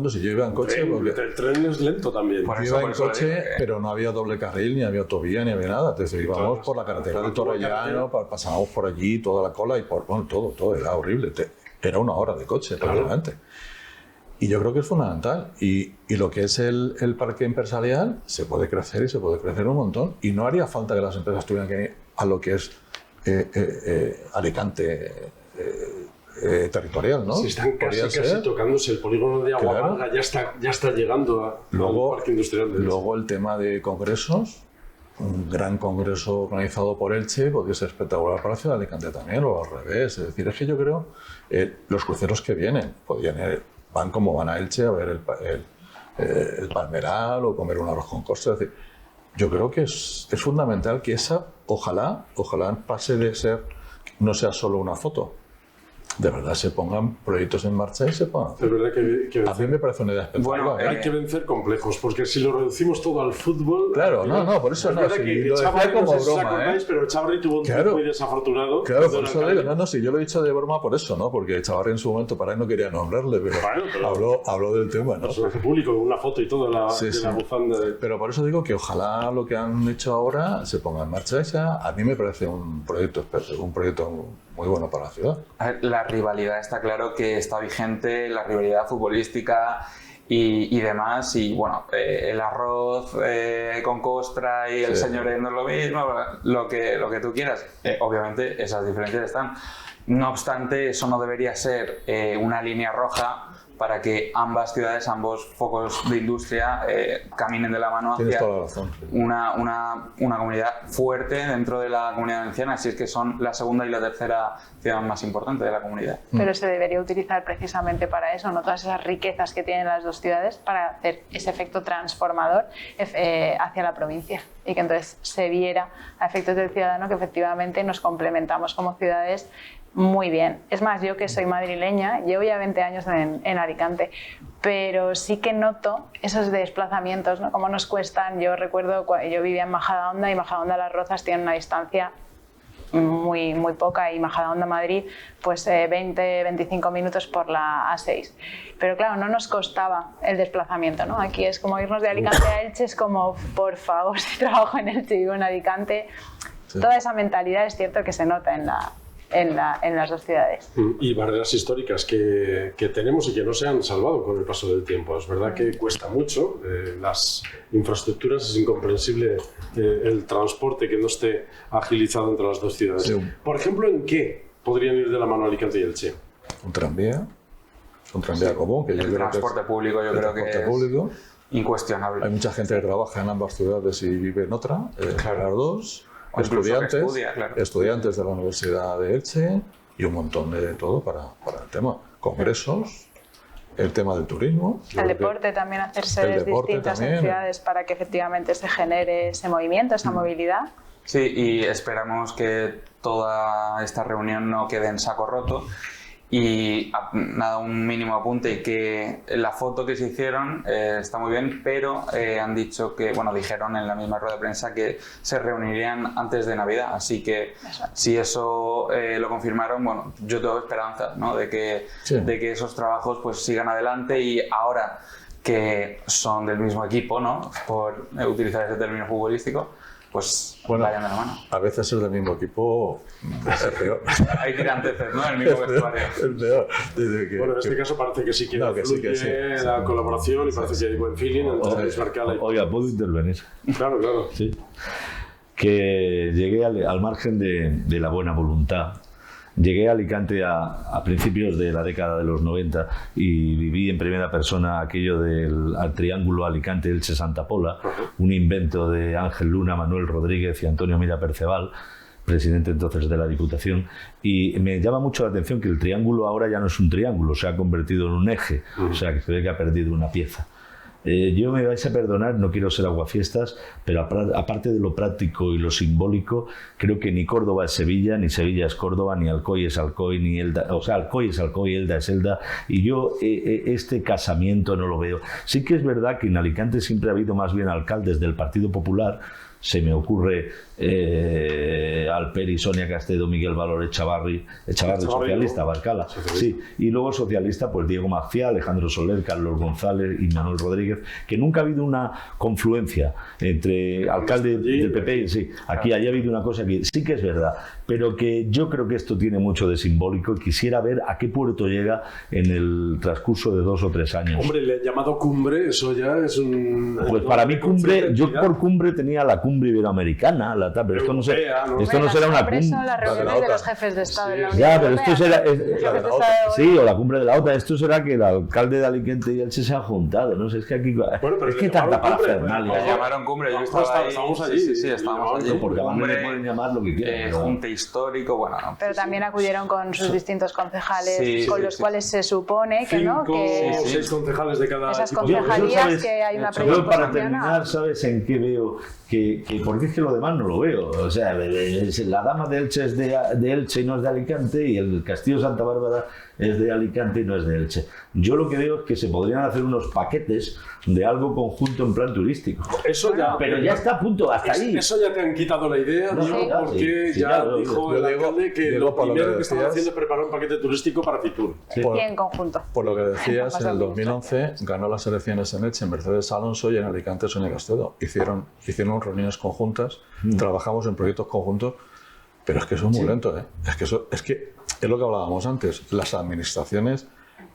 Si yo iba en coche. El tren es lento también. Yo iba en coche, pero no había doble carril, ni había autovía, ni había nada. Entonces íbamos por la carretera de Torrellano, pasábamos por allí, toda la cola y todo. Era horrible. Era una hora de coche, prácticamente. Y yo creo que es fundamental. Y lo que es el parque empresarial se puede crecer y se puede crecer un montón. Y no haría falta que las empresas tuvieran que ir a lo que es Alicante territorial, ¿no? Si están casi tocándose el polígono de Aguamarga, ya está llegando al parque industrial. Luego el tema de congresos. Un gran congreso organizado por Elche podría ser espectacular para la ciudad de Alicante también, o al revés. Es decir, es que yo creo los cruceros que vienen van como van a Elche a ver el Palmeral o comer un arroz con costas. Es decir, yo creo que es fundamental que esa, ojalá pase de ser, no sea solo una foto. De verdad se pongan proyectos en marcha y se pongan. Es verdad que a mí me parece una idea espectacular. Bueno, hay que vencer complejos, porque si lo reducimos todo al fútbol... Claro, por eso no. Si lo decía como broma, pero Chavarri tuvo un tiempo muy desafortunado. Claro, por eso digo, yo lo he dicho de broma por eso, ¿no? Porque Chavarri en su momento para él no quería nombrarle, pero habló del tema, ¿no? Personaje público, con una foto y todo de la bufanda. Pero por eso digo que ojalá lo que han hecho ahora se ponga en marcha esa. A mí me parece un proyecto muy bueno para la ciudad. La rivalidad está claro que está vigente, la rivalidad futbolística y demás, y bueno, el arroz con costra y el señor no es lo mismo, lo que tú quieras. Obviamente esas diferencias están. No obstante, eso no debería ser una línea roja para que ambas ciudades, ambos focos de industria caminen de la mano hacia una comunidad fuerte dentro de la Comunidad Valenciana, así es que son la segunda y la tercera ciudad más importante de la comunidad. Pero se debería utilizar precisamente para eso, ¿no? Todas esas riquezas que tienen las dos ciudades para hacer ese efecto transformador hacia la provincia y que entonces se viera a efectos del ciudadano que efectivamente nos complementamos como ciudades muy bien. Es más, yo que soy madrileña, llevo ya 20 años en Alicante, pero sí que noto esos desplazamientos, ¿no? Cómo nos cuestan. Yo recuerdo, yo vivía en Majadahonda y Majadahonda a Las Rozas tiene una distancia muy poca y Majadahonda-Madrid pues 20-25 minutos por la A6. Pero claro, no nos costaba el desplazamiento, ¿no? Aquí es como irnos de Alicante a Elche, es como, por favor, si trabajo en Elche y vivo en Alicante. Sí. Toda esa mentalidad es cierto que se nota en las dos ciudades. Y barreras históricas que tenemos y que no se han salvado con el paso del tiempo. Es verdad que cuesta mucho, las infraestructuras, es incomprensible el transporte que no esté agilizado entre las dos ciudades. Sí. Por ejemplo, ¿en qué podrían ir de la mano Alicante y Elche? Un tranvía común. Que el transporte público yo creo que es incuestionable. Hay mucha gente que trabaja en ambas ciudades y vive en otra, las dos. Estudiantes de la Universidad de Elche y un montón de todo para el tema. Congresos, el tema del turismo. El deporte también, hacer sedes distintas en ciudades para que efectivamente se genere ese movimiento, esa movilidad. Sí, y esperamos que toda esta reunión no quede en saco roto. Y nada, un mínimo apunte, y que la foto que se hicieron está muy bien, pero han dicho que, bueno, dijeron en la misma rueda de prensa que se reunirían antes de Navidad, así que si eso lo confirmaron, bueno, yo tengo esperanza, ¿no? de que esos trabajos pues sigan adelante, y ahora que son del mismo equipo, ¿no? Por utilizar ese término futbolístico, pues vayan de la mano. A veces el del mismo equipo es peor. Hay tiranteces, ¿no? El mismo vestuario. Es peor. Bueno, en este caso parece que sí que fluye la colaboración y parece que hay buen feeling entre Isbarcala y... Oiga, ¿puedo intervenir? Claro. Sí. Que llegué al margen de la buena voluntad. Llegué a Alicante a principios de la década de los 90 y viví en primera persona aquello del triángulo Alicante-Elche-Santa Pola, un invento de Ángel Luna, Manuel Rodríguez y Antonio Mira Perceval, presidente entonces de la Diputación, y me llama mucho la atención que el triángulo ahora ya no es un triángulo, se ha convertido en un eje, o sea que se ve que ha perdido una pieza. Yo me vais a perdonar, no quiero ser aguafiestas, pero aparte de lo práctico y lo simbólico, creo que ni Córdoba es Sevilla, ni Sevilla es Córdoba, ni Alcoy es Alcoy, ni Elda, o sea, Alcoy es Alcoy, Elda es Elda, y yo este casamiento no lo veo. Sí que es verdad que en Alicante siempre ha habido más bien alcaldes del Partido Popular. Se me ocurre Alperi, Sonia Castedo, Miguel Valor, Echavarri socialista, Barcala, sí, y luego socialista, pues Diego Macía, Alejandro Soler, Carlos González y Manuel Rodríguez, que nunca ha habido una confluencia entre alcalde del PP, sí, aquí haya habido una cosa que sí que es verdad, pero que yo creo que esto tiene mucho de simbólico y quisiera ver a qué puerto llega en el transcurso de 2 o 3 años. Hombre, le he llamado cumbre, eso ya es un... Pues para mí cumbre, yo por cumbre tenía la cumbre iberoamericana, pero esto no será una cumbre. Son las reuniones de los jefes de Estado de la Unión Ya, pero esto será... Sí, o la cumbre de la OTAN. Esto será que el alcalde de Alicante y Elche se han juntado. No sé, es que aquí... Bueno, es que tanta parafernalia. Le llamaron cumbre, yo estaba ahí. Estábamos allí. Sí, estábamos allí. Porque a mí me pueden llamar lo que quieran. Junte histórico, bueno... Pero también acudieron con sus distintos concejales, con los cuales se supone que, ¿no? 5 o 6 concejales de cada... Esas concejalías que hay una predisposición. Yo para terminar, ¿sabes en qué veo? Porque es que lo demás no lo veo. O sea, la Dama de Elche es de Elche y no es de Alicante, y el Castillo Santa Bárbara es de Alicante y no es de Elche. Yo lo que veo es que se podrían hacer unos paquetes de algo conjunto en plan turístico. Eso ya, pero ya está a punto, hasta ahí. Eso ya te han quitado la idea, porque ya dijo el alcalde que lo primero que estaban haciendo es preparar un paquete turístico para Fitur. Y en conjunto. Por lo que decías, en el 2011 ganó las elecciones en Elche Mercedes Alonso y en Alicante Sonia Castedo. Hicieron reuniones conjuntas, trabajamos en proyectos conjuntos, pero es que eso es muy lento, ¿eh? Es que es lo que hablábamos antes, las administraciones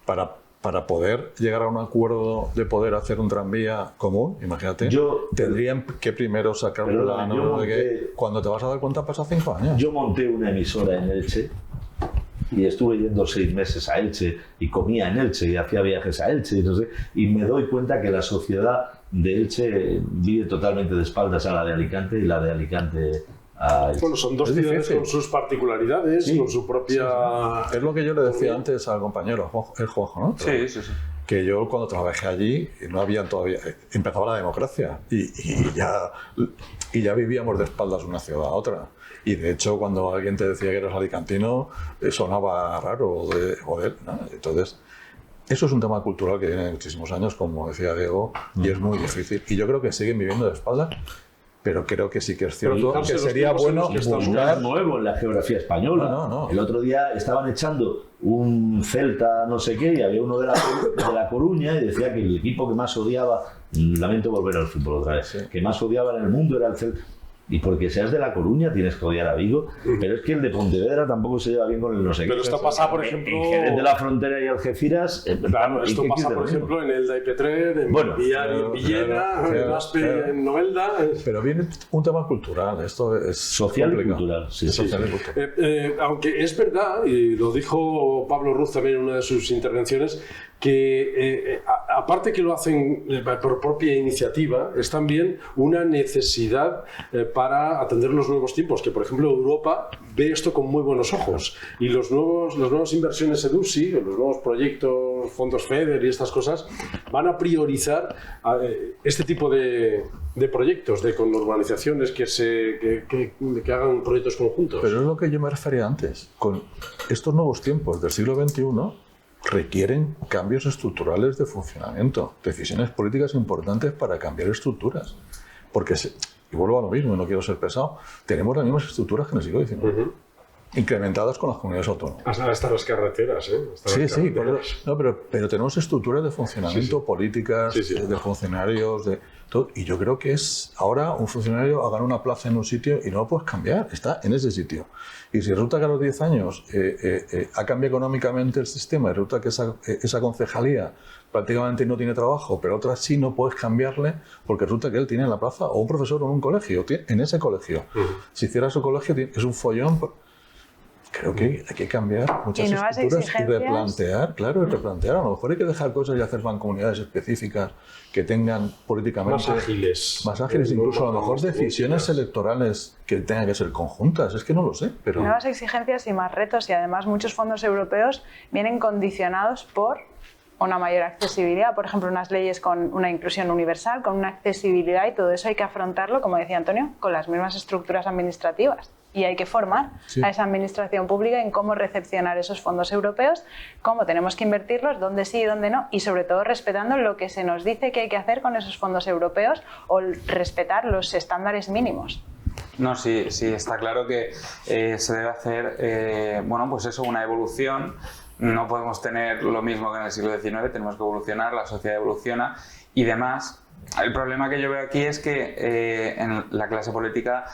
para poder llegar a un acuerdo de poder hacer un tranvía común, imagínate, tendrían que primero sacar un plano de que cuando te vas a dar cuenta pasa 5 años. Yo monté una emisora en Elche y estuve yendo 6 meses a Elche y comía en Elche y hacía viajes a Elche y no sé, y me doy cuenta que la sociedad de Elche vive totalmente de espaldas a la de Alicante y la de Alicante a Elche. Bueno, son dos ciudades con sus particularidades, Sí. con su propia... Es lo que yo le decía antes al compañero, el Juanjo, ¿no? Sí. Que yo cuando trabajé allí no había todavía, empezaba la democracia y ya vivíamos de espaldas una ciudad a otra. Y de hecho cuando alguien te decía que eras alicantino sonaba raro joder, ¿no? Entonces eso es un tema cultural que viene de muchísimos años, como decía Diego, y es muy difícil. Y yo creo que siguen viviendo de espaldas, pero creo que sí que es cierto que sería bueno buscar... nuevo en la geografía española. No. El otro día estaban echando un Celta no sé qué y había uno de la Coruña y decía que el equipo que más odiaba, lamento volver al fútbol otra vez, que más odiaba en el mundo era el Celta. Y porque seas de La Coruña tienes que odiar a Vigo, pero es que el de Pontevedra tampoco se lleva bien con el no sé qué. Pero esto pasa, por ejemplo... En Jerez de la Frontera y Algeciras... Claro, esto pasa, por ejemplo, en Elda y Petrer, en Villena, en Aspe, en Novelda... Pero viene un tema cultural, esto es social complicado. Y cultural. Sí. Social y cultural. Aunque es verdad, y lo dijo Pablo Ruz también en una de sus intervenciones, que aparte que lo hacen por propia iniciativa, es también una necesidad para atender los nuevos tiempos, que por ejemplo Europa ve esto con muy buenos ojos, y las nuevas inversiones EDUSI, los nuevos proyectos, fondos FEDER y estas cosas, van a priorizar este tipo de proyectos, con urbanizaciones que hagan proyectos conjuntos. Pero es lo que yo me refería antes, con estos nuevos tiempos del siglo XXI, requieren cambios estructurales de funcionamiento, decisiones políticas importantes para cambiar estructuras. Porque, y vuelvo a lo mismo, y no quiero ser pesado, tenemos las mismas estructuras que en el siglo XIX, incrementadas con las comunidades autónomas. Hasta las carreteras, ¿eh? Sí, pero tenemos estructuras de funcionamiento, políticas, de funcionarios, de todo, y yo creo que es ahora un funcionario a ganar una plaza en un sitio y no lo puedes cambiar, está en ese sitio. Y si resulta que a los 10 años ha cambiado económicamente el sistema y resulta que esa concejalía prácticamente no tiene trabajo, pero otra sí, no puedes cambiarle porque resulta que él tiene en la plaza o un profesor en un colegio, en ese colegio. Si cierra su colegio es un follón. Creo que hay que cambiar muchas estructuras y replantear, replantear. A lo mejor hay que dejar cosas y hacer mancomunidades específicas que tengan políticamente más ágiles, incluso a lo mejor decisiones electorales que tengan que ser conjuntas. Es que no lo sé, pero... Nuevas exigencias y más retos, y además muchos fondos europeos vienen condicionados por una mayor accesibilidad, por ejemplo, unas leyes con una inclusión universal, con una accesibilidad, y todo eso hay que afrontarlo, como decía Antonio, con las mismas estructuras administrativas. Y hay que formar a esa administración pública en cómo recepcionar esos fondos europeos, cómo tenemos que invertirlos, dónde sí y dónde no, y sobre todo respetando lo que se nos dice que hay que hacer con esos fondos europeos, o respetar los estándares mínimos. No, sí, está claro que se debe hacer, una evolución. No podemos tener lo mismo que en el siglo XIX, tenemos que evolucionar, la sociedad evoluciona y demás. El problema que yo veo aquí es que en la clase política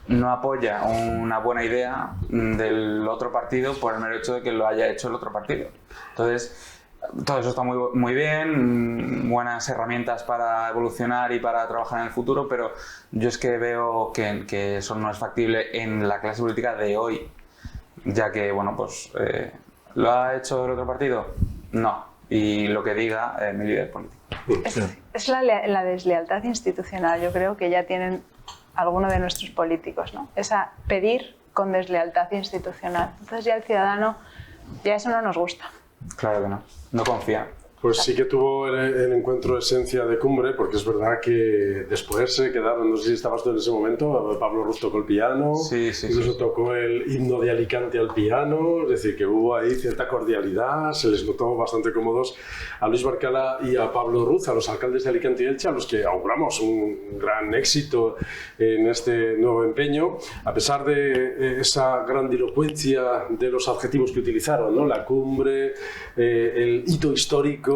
no apoya una buena idea del otro partido por el mero hecho de que lo haya hecho el otro partido. Entonces, todo eso está muy bien, buenas herramientas para evolucionar y para trabajar en el futuro, pero yo es que veo que eso no es factible en la clase política de hoy, ya que, ¿lo ha hecho el otro partido? No. Y lo que diga mi líder político. Es la deslealtad institucional, yo creo que ya tienen algunos de nuestros políticos, ¿no? Esa pedir con deslealtad institucional. Entonces ya el ciudadano, ya eso no nos gusta. Claro que no confía. Pues sí que tuvo el encuentro esencia de cumbre, porque es verdad que después se quedaron, no sé si estabas tú en ese momento, Pablo Ruz tocó el piano, incluso tocó el himno de Alicante al piano, es decir, que hubo ahí cierta cordialidad, se les notó bastante cómodos a Luis Barcala y a Pablo Ruz, a los alcaldes de Alicante y Elche, a los que auguramos un gran éxito en este nuevo empeño, a pesar de esa grandilocuencia de los adjetivos que utilizaron, ¿no? La cumbre, el hito histórico,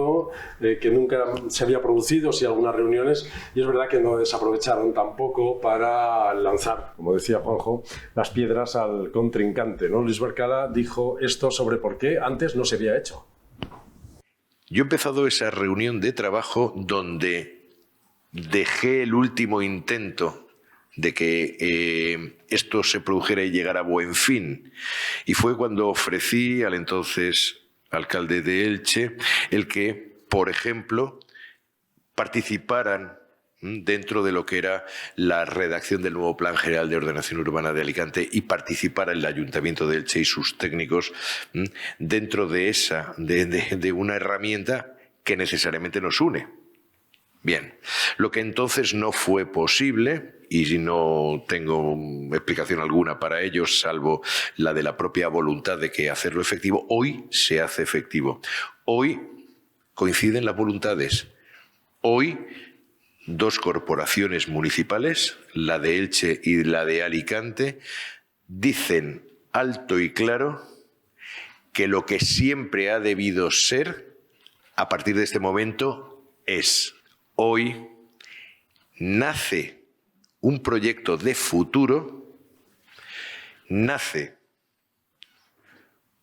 que nunca se había producido, sí algunas reuniones, y es verdad que no desaprovecharon tampoco para lanzar, como decía Juanjo, las piedras al contrincante, ¿no? Luis Barcala dijo esto sobre por qué antes no se había hecho. Yo he empezado esa reunión de trabajo donde dejé el último intento de que esto se produjera y llegara a buen fin. Y fue cuando ofrecí al entonces alcalde de Elche el que, por ejemplo, participaran dentro de lo que era la redacción del nuevo Plan General de Ordenación Urbana de Alicante y participara el Ayuntamiento de Elche y sus técnicos dentro de de una herramienta que necesariamente nos une. Bien, lo que entonces no fue posible, y no tengo explicación alguna para ello, salvo la de la propia voluntad de que hacerlo efectivo, hoy se hace efectivo. Hoy coinciden las voluntades. Hoy dos corporaciones municipales, la de Elche y la de Alicante, dicen alto y claro que lo que siempre ha debido ser, a partir de este momento, es hoy nace un proyecto de futuro, nace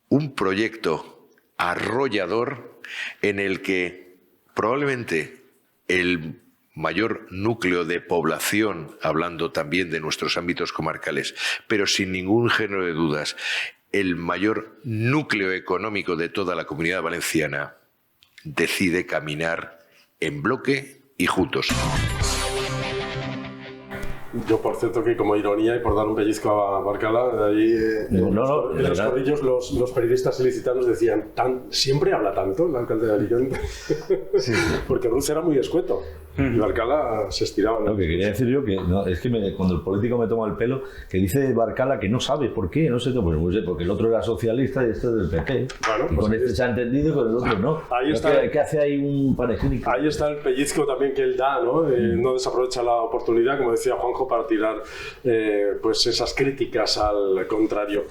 un proyecto arrollador en el que probablemente el mayor núcleo de población, hablando también de nuestros ámbitos comarcales, pero sin ningún género de dudas, el mayor núcleo económico de toda la Comunidad Valenciana, decide caminar en bloque y juntos. Yo, por cierto, que como ironía y por dar un pellizco a Barcala, ahí en los corrillos los periodistas ilicitanos decían, ¿siempre habla tanto el alcalde de Alicante? Sí. Porque Ruz era muy escueto y Barcala se estiraba. Lo que quería decir yo, que no, es que cuando el político me toma el pelo, que dice Barcala que no sabe por qué, no sé, pues no sé, porque el otro era socialista y este es del PP. Bueno, y pues con este se ha entendido y con el otro no. Ahí está, ¿qué hace ahí un panegírico? Ahí está el pellizco también que él da, ¿no? No desaprovecha la oportunidad, como decía Juanjo, para tirar pues esas críticas al contrario.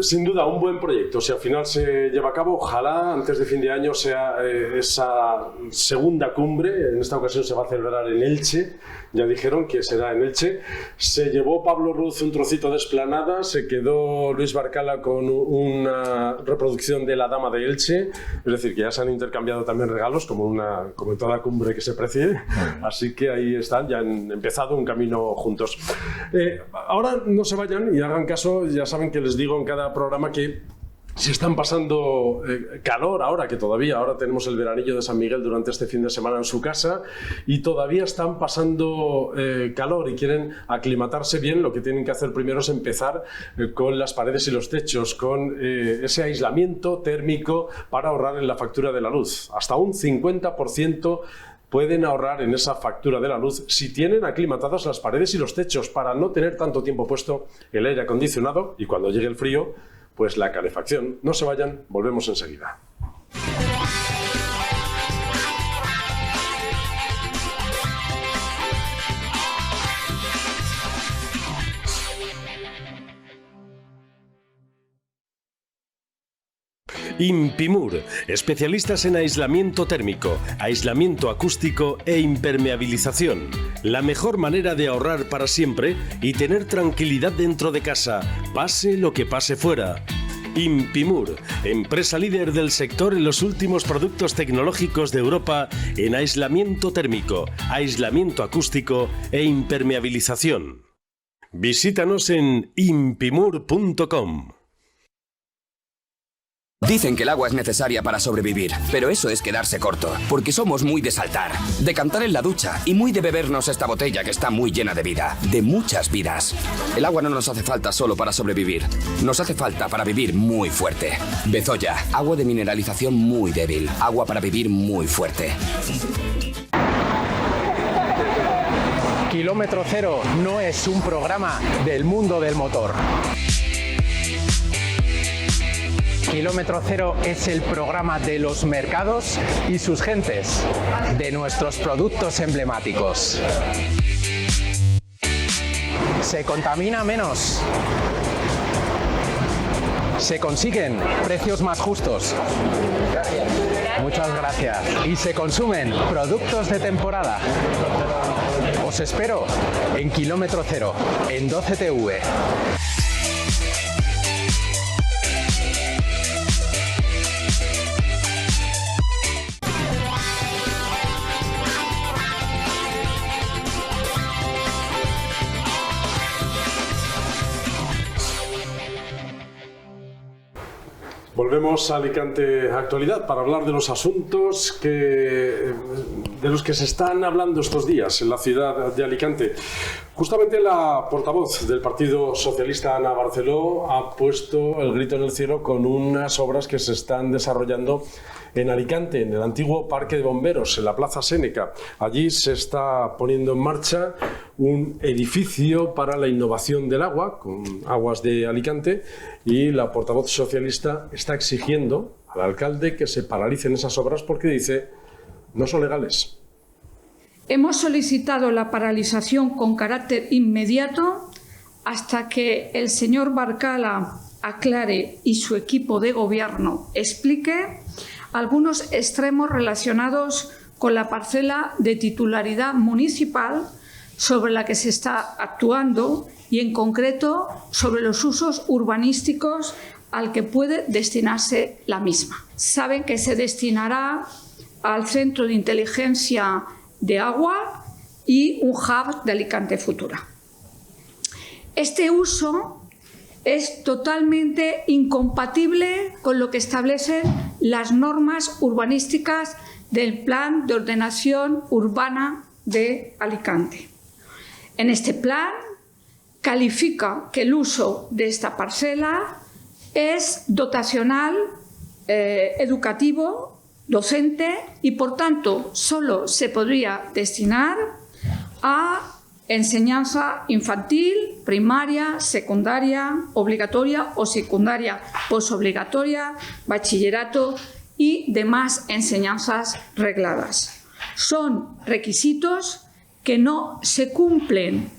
Sin duda, un buen proyecto. Si al final se lleva a cabo, ojalá antes de fin de año sea esa segunda cumbre. En esta ocasión se va a celebrar en Elche. Ya dijeron que será en Elche. Se llevó Pablo Ruz un trocito de explanada, se quedó Luis Barcala con una reproducción de La Dama de Elche. Es decir, que ya se han intercambiado también regalos, como en toda cumbre que se precie. Así que ahí están, ya han empezado un camino juntos. Ahora no se vayan y hagan caso, ya saben que les digo en cada programa que si están pasando calor ahora tenemos el veranillo de San Miguel durante este fin de semana en su casa y todavía están pasando calor y quieren aclimatarse bien, lo que tienen que hacer primero es empezar con las paredes y los techos, con ese aislamiento térmico para ahorrar en la factura de la luz. Hasta un 50% pueden ahorrar en esa factura de la luz si tienen aclimatadas las paredes y los techos para no tener tanto tiempo puesto el aire acondicionado y cuando llegue el frío, pues la calefacción. No se vayan, volvemos enseguida. Impimur, especialistas en aislamiento térmico, aislamiento acústico e impermeabilización. La mejor manera de ahorrar para siempre y tener tranquilidad dentro de casa, pase lo que pase fuera. Impimur, empresa líder del sector en los últimos productos tecnológicos de Europa en aislamiento térmico, aislamiento acústico e impermeabilización. Visítanos en impimur.com. Dicen que el agua es necesaria para sobrevivir, pero eso es quedarse corto, porque somos muy de saltar, de cantar en la ducha y muy de bebernos esta botella que está muy llena de vida, de muchas vidas. El agua no nos hace falta solo para sobrevivir, nos hace falta para vivir muy fuerte. Bezoya, agua de mineralización muy débil, agua para vivir muy fuerte. Kilómetro Cero no es un programa del mundo del motor. Kilómetro Cero es el programa de los mercados y sus gentes, de nuestros productos emblemáticos. Se contamina menos. Se consiguen precios más justos. Muchas gracias. Y se consumen productos de temporada. Os espero en Kilómetro Cero, en 12TV. Volvemos a Alicante Actualidad para hablar de los asuntos de los que se están hablando estos días en la ciudad de Alicante. Justamente la portavoz del Partido Socialista, Ana Barceló, ha puesto el grito en el cielo con unas obras que se están desarrollando en Alicante, en el antiguo Parque de Bomberos, en la Plaza Séneca. Allí se está poniendo en marcha un edificio para la innovación del agua, con Aguas de Alicante, y la portavoz socialista está exigiendo al alcalde que se paralicen esas obras porque dice no son legales. Hemos solicitado la paralización con carácter inmediato hasta que el señor Barcala aclare y su equipo de gobierno explique algunos extremos relacionados con la parcela de titularidad municipal sobre la que se está actuando y, en concreto, sobre los usos urbanísticos al que puede destinarse la misma. Saben que se destinará al Centro de Inteligencia de Agua y un hub de Alicante Futura. Este uso es totalmente incompatible con lo que establecen las normas urbanísticas del Plan de Ordenación Urbana de Alicante. En este plan califica que el uso de esta parcela es dotacional, educativo, docente y, por tanto, solo se podría destinar a enseñanza infantil, primaria, secundaria, obligatoria o secundaria posobligatoria, bachillerato y demás enseñanzas regladas. Son requisitos que no se cumplen.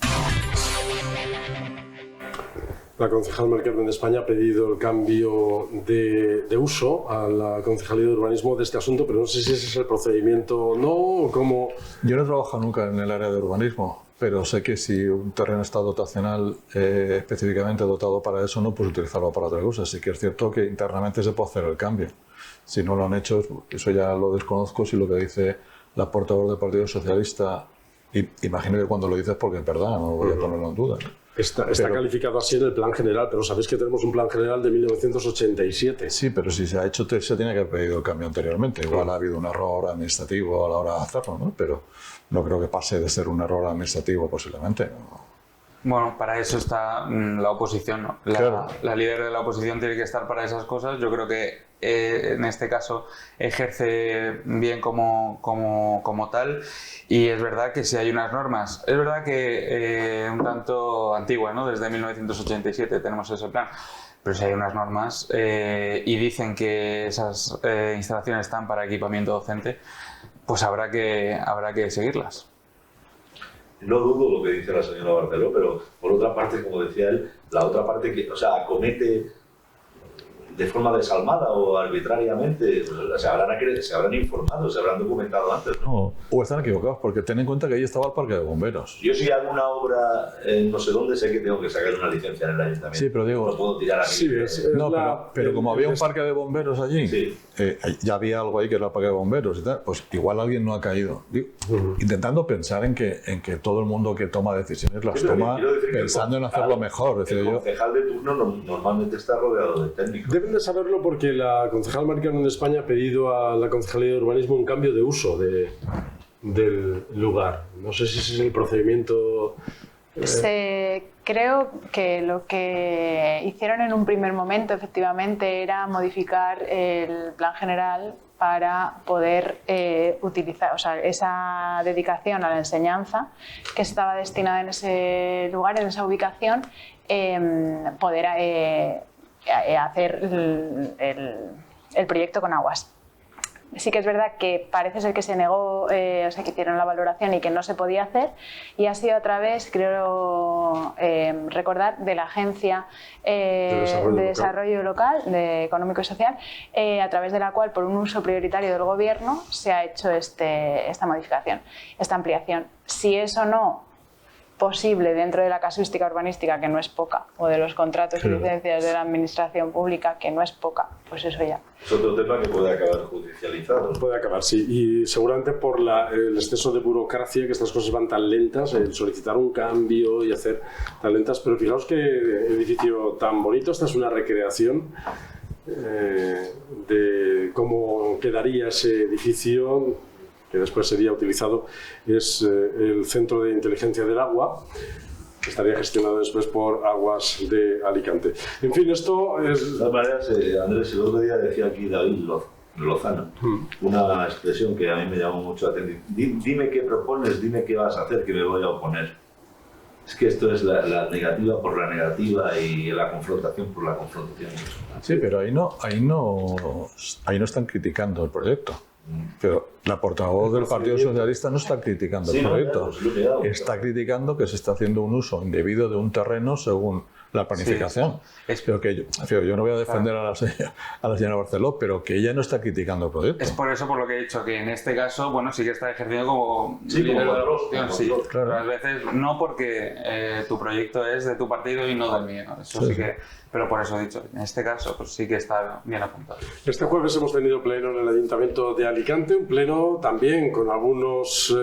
La concejal Mari Carmen de España ha pedido el cambio de uso a la Concejalía de Urbanismo de este asunto, pero no sé si ese es el procedimiento o no, o cómo... Yo no he trabajado nunca en el área de urbanismo, pero sé que si un terreno está dotacional específicamente dotado para eso, no puedes utilizarlo para otra cosa. Sí que es cierto que internamente se puede hacer el cambio. Si no lo han hecho, eso ya lo desconozco. Si lo que dice la portavoz del Partido Socialista, imagino que cuando lo dices porque es verdad, no voy a ponerlo en duda. Está calificado así en el plan general, pero sabéis que tenemos un plan general de 1987. Sí, pero si se ha hecho, se tiene que haber pedido el cambio anteriormente. Igual ha habido un error administrativo a la hora de hacerlo, ¿no? Pero no creo que pase de ser un error administrativo posiblemente. Bueno, para eso está la oposición, ¿no? Claro. La líder de la oposición tiene que estar para esas cosas. Yo creo que en este caso ejerce bien como tal, y es verdad que si hay unas normas, es verdad que un tanto antigua, ¿no? Desde 1987 tenemos ese plan, pero si hay unas normas y dicen que esas instalaciones están para equipamiento docente, pues habrá que seguirlas. No dudo lo que dice la señora Barceló, pero por otra parte, como decía él, la otra parte que, acomete de forma desalmada o arbitrariamente, pues, se habrán informado, se habrán documentado antes, ¿no? O están equivocados, porque ten en cuenta que ahí estaba el parque de bomberos. Yo si hago una obra en no sé dónde, sé que tengo que sacar una licencia en el ayuntamiento. Sí, pero digo... No puedo tirar a mí. Sí, pero como había un parque de bomberos allí, sí. Ya había algo ahí que era el parque de bomberos y tal, pues igual alguien no ha caído. Digo, intentando pensar en que todo el mundo que toma decisiones las toma pensando en hacerlo mejor. El concejal de turno normalmente está rodeado de técnicos. Deben de saberlo porque la concejal Mari Carmen de España ha pedido a la Concejalía de Urbanismo un cambio de uso del lugar. No sé si ese es el procedimiento... Creo que lo que hicieron en un primer momento efectivamente era modificar el plan general para poder utilizar, o sea, esa dedicación a la enseñanza que estaba destinada en ese lugar, en esa ubicación, poder hacer el proyecto con aguas. Sí que es verdad que parece ser que se negó, o sea, que hicieron la valoración y que no se podía hacer, y ha sido a través, creo recordar, de la Agencia de Desarrollo Local, Económico y Social, a través de la cual, por un uso prioritario del Gobierno, se ha hecho esta modificación, esta ampliación. Si eso no posible dentro de la casuística urbanística, que no es poca, o de los contratos y licencias de la administración pública, que no es poca, pues eso ya. Es otro tema que puede acabar judicializado. Puede acabar, sí. Y seguramente por el exceso de burocracia, que estas cosas van tan lentas, el solicitar un cambio y hacer tan lentas. Pero fijaos qué edificio tan bonito. Esta es una recreación de cómo quedaría ese edificio que después sería utilizado, es el Centro de Inteligencia del Agua, que estaría gestionado después por Aguas de Alicante. En fin, esto es... De todas maneras, Andrés, el otro día decía aquí David Lozano, una expresión que a mí me llamó mucho la atención. Dime qué propones, dime qué vas a hacer, que me voy a oponer. Es que esto es la negativa por la negativa y la confrontación por la confrontación. Sí, pero ahí no están criticando el proyecto. Pero la portavoz del Partido Socialista no está criticando el proyecto. Está criticando que se está haciendo un uso indebido de un terreno según la planificación. Pero que yo no voy a defender a la señora Barceló, pero que ella no está criticando el proyecto. Es por eso por lo que he dicho, que en este caso, bueno, sí que está ejerciendo como líder de la oposición, sí. Claro. Pero a veces no porque tu proyecto es de tu partido y no del mío. Eso sí que... Pero por eso he dicho, en este caso, pues sí que está bien apuntado. Este jueves hemos tenido pleno en el Ayuntamiento de Alicante, un pleno también con algunos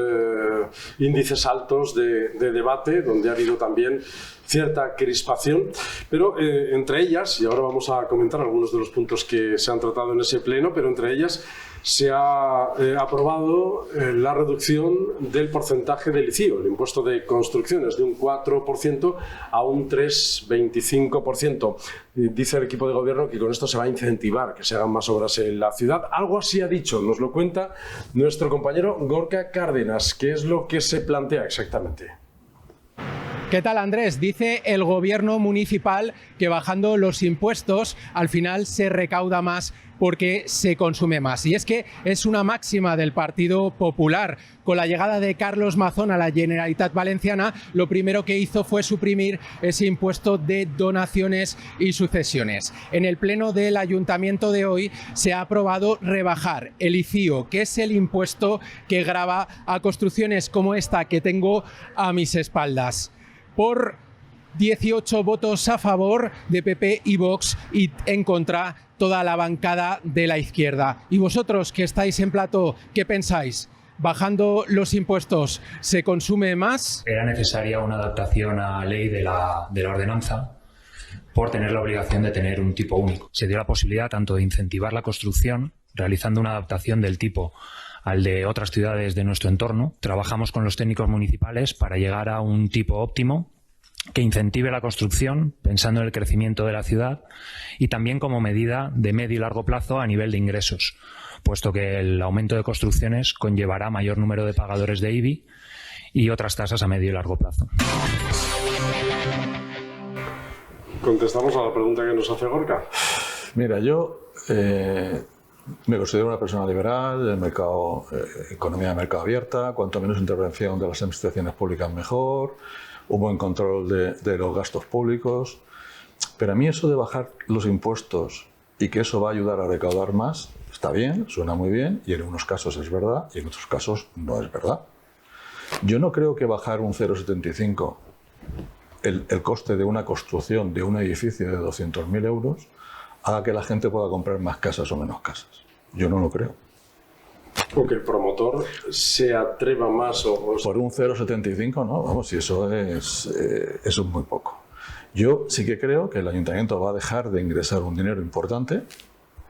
índices altos de debate, donde ha habido también cierta crispación, pero entre ellas, y ahora vamos a comentar algunos de los puntos que se han tratado en ese pleno, pero entre ellas se ha aprobado la reducción del porcentaje del ICIO, el impuesto de construcciones, de un 4% a un 3,25%. Dice el equipo de gobierno que con esto se va a incentivar que se hagan más obras en la ciudad. Algo así ha dicho, nos lo cuenta nuestro compañero Gorka Cárdenas. ¿Qué es lo que se plantea exactamente? ¿Qué tal, Andrés? Dice el gobierno municipal que bajando los impuestos al final se recauda más porque se consume más. Y es que es una máxima del Partido Popular. Con la llegada de Carlos Mazón a la Generalitat Valenciana, lo primero que hizo fue suprimir ese impuesto de donaciones y sucesiones. En el pleno del ayuntamiento de hoy se ha aprobado rebajar el ICIO, que es el impuesto que grava a construcciones como esta que tengo a mis espaldas, por 18 votos a favor de PP y Vox y en contra toda la bancada de la izquierda. ¿Y vosotros que estáis en plató, qué pensáis? ¿Bajando los impuestos se consume más? Era necesaria una adaptación a la ley de la ordenanza por tener la obligación de tener un tipo único. Se dio la posibilidad tanto de incentivar la construcción, realizando una adaptación del tipo al de otras ciudades de nuestro entorno. Trabajamos con los técnicos municipales para llegar a un tipo óptimo que incentive la construcción pensando en el crecimiento de la ciudad y también como medida de medio y largo plazo a nivel de ingresos, puesto que el aumento de construcciones conllevará mayor número de pagadores de IBI y otras tasas a medio y largo plazo. ¿Contestamos a la pregunta que nos hace Gorka? Mira, yo me considero una persona liberal, del mercado, economía de mercado abierta, cuanto menos intervención de las administraciones públicas mejor, un buen control de los gastos públicos, pero a mí eso de bajar los impuestos y que eso va a ayudar a recaudar más, está bien, suena muy bien, y en unos casos es verdad y en otros casos no es verdad. Yo no creo que bajar un 0,75 el coste de una construcción de un edificio de 200.000 euros haga que la gente pueda comprar más casas o menos casas. Yo no lo creo. O que el promotor se atreva más o... Por un 0,75 no, vamos, si eso es muy poco. Yo sí que creo que el ayuntamiento va a dejar de ingresar un dinero importante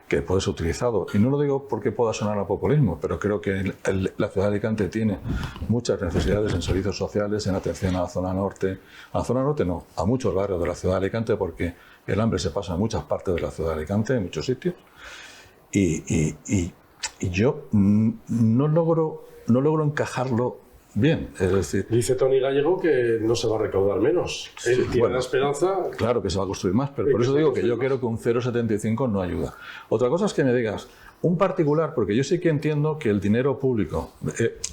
que puede ser utilizado, y no lo digo porque pueda sonar a populismo, pero creo que la ciudad de Alicante tiene muchas necesidades en servicios sociales, en atención a la zona norte. A la zona norte no, a muchos barrios de la ciudad de Alicante, porque el hambre se pasa en muchas partes de la ciudad de Alicante, en muchos sitios, y yo no logro encajarlo bien. Es decir, dice Tony Gallego que no se va a recaudar menos. Él tiene la esperanza. Claro que se va a construir más, pero por eso digo que yo creo que un 0,75 no ayuda. Otra cosa es que me digas, un particular, porque yo sí que entiendo que el dinero público,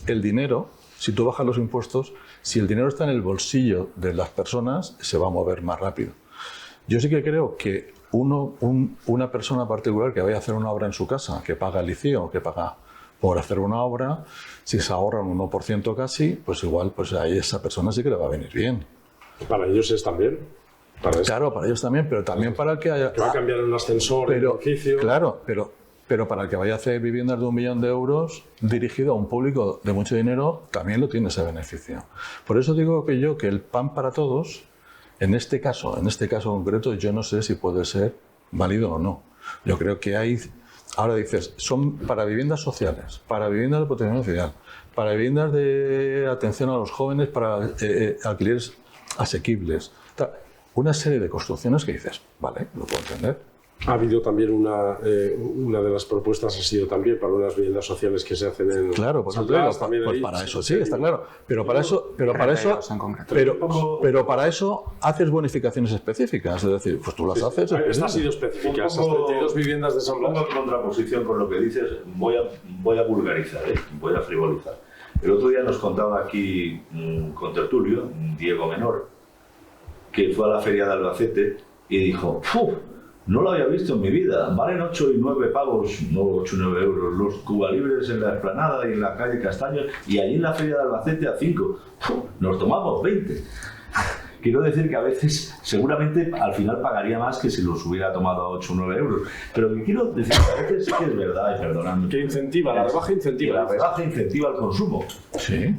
el dinero, si tú bajas los impuestos, si el dinero está en el bolsillo de las personas, se va a mover más rápido. Yo sí que creo que una persona particular que vaya a hacer una obra en su casa, que paga el ICIO, que paga por hacer una obra, si se ahorran un 1% casi, pues igual pues a esa persona sí que le va a venir bien. Para ellos es también. Claro, para ellos también, pero también para el que haya... Que va a cambiar un ascensor, el edificio... Claro, pero para el que vaya a hacer viviendas de 1 millón de euros dirigido a un público de mucho dinero, también lo tiene ese beneficio. Por eso digo que el pan para todos, en este caso concreto, yo no sé si puede ser válido o no. Yo creo que hay, ahora dices, son para viviendas sociales, para viviendas de protección oficial, para viviendas de atención a los jóvenes, para alquileres asequibles, una serie de construcciones que dices, vale, lo puedo entender. Ha habido también una de las propuestas ha sido también para unas viviendas sociales que se hacen en claro, pues, pues para eso sí, está claro, pero para eso haces bonificaciones específicas, es decir, pues tú las haces. Esta ha sido específica, esas 32 viviendas de San Blas. En contraposición con lo que dices, voy a vulgarizar, voy a frivolizar. El otro día nos contaba aquí un contertulio, Diego Menor, que fue a la feria de Albacete y dijo, ¡puf! No lo había visto en mi vida. Valen 8 y 9 pavos, no 8 y 9 euros, los cubalibres en la Esplanada y en la calle Castaños, y allí en la feria de Albacete a 5. Nos tomamos 20. Quiero decir que a veces, seguramente, al final pagaría más que si los hubiera tomado a 8 o 9 euros. Pero lo que quiero decir que a veces sí que es verdad, y perdonadme. Que incentiva, la rebaja incentiva. La rebaja incentiva el consumo. Sí,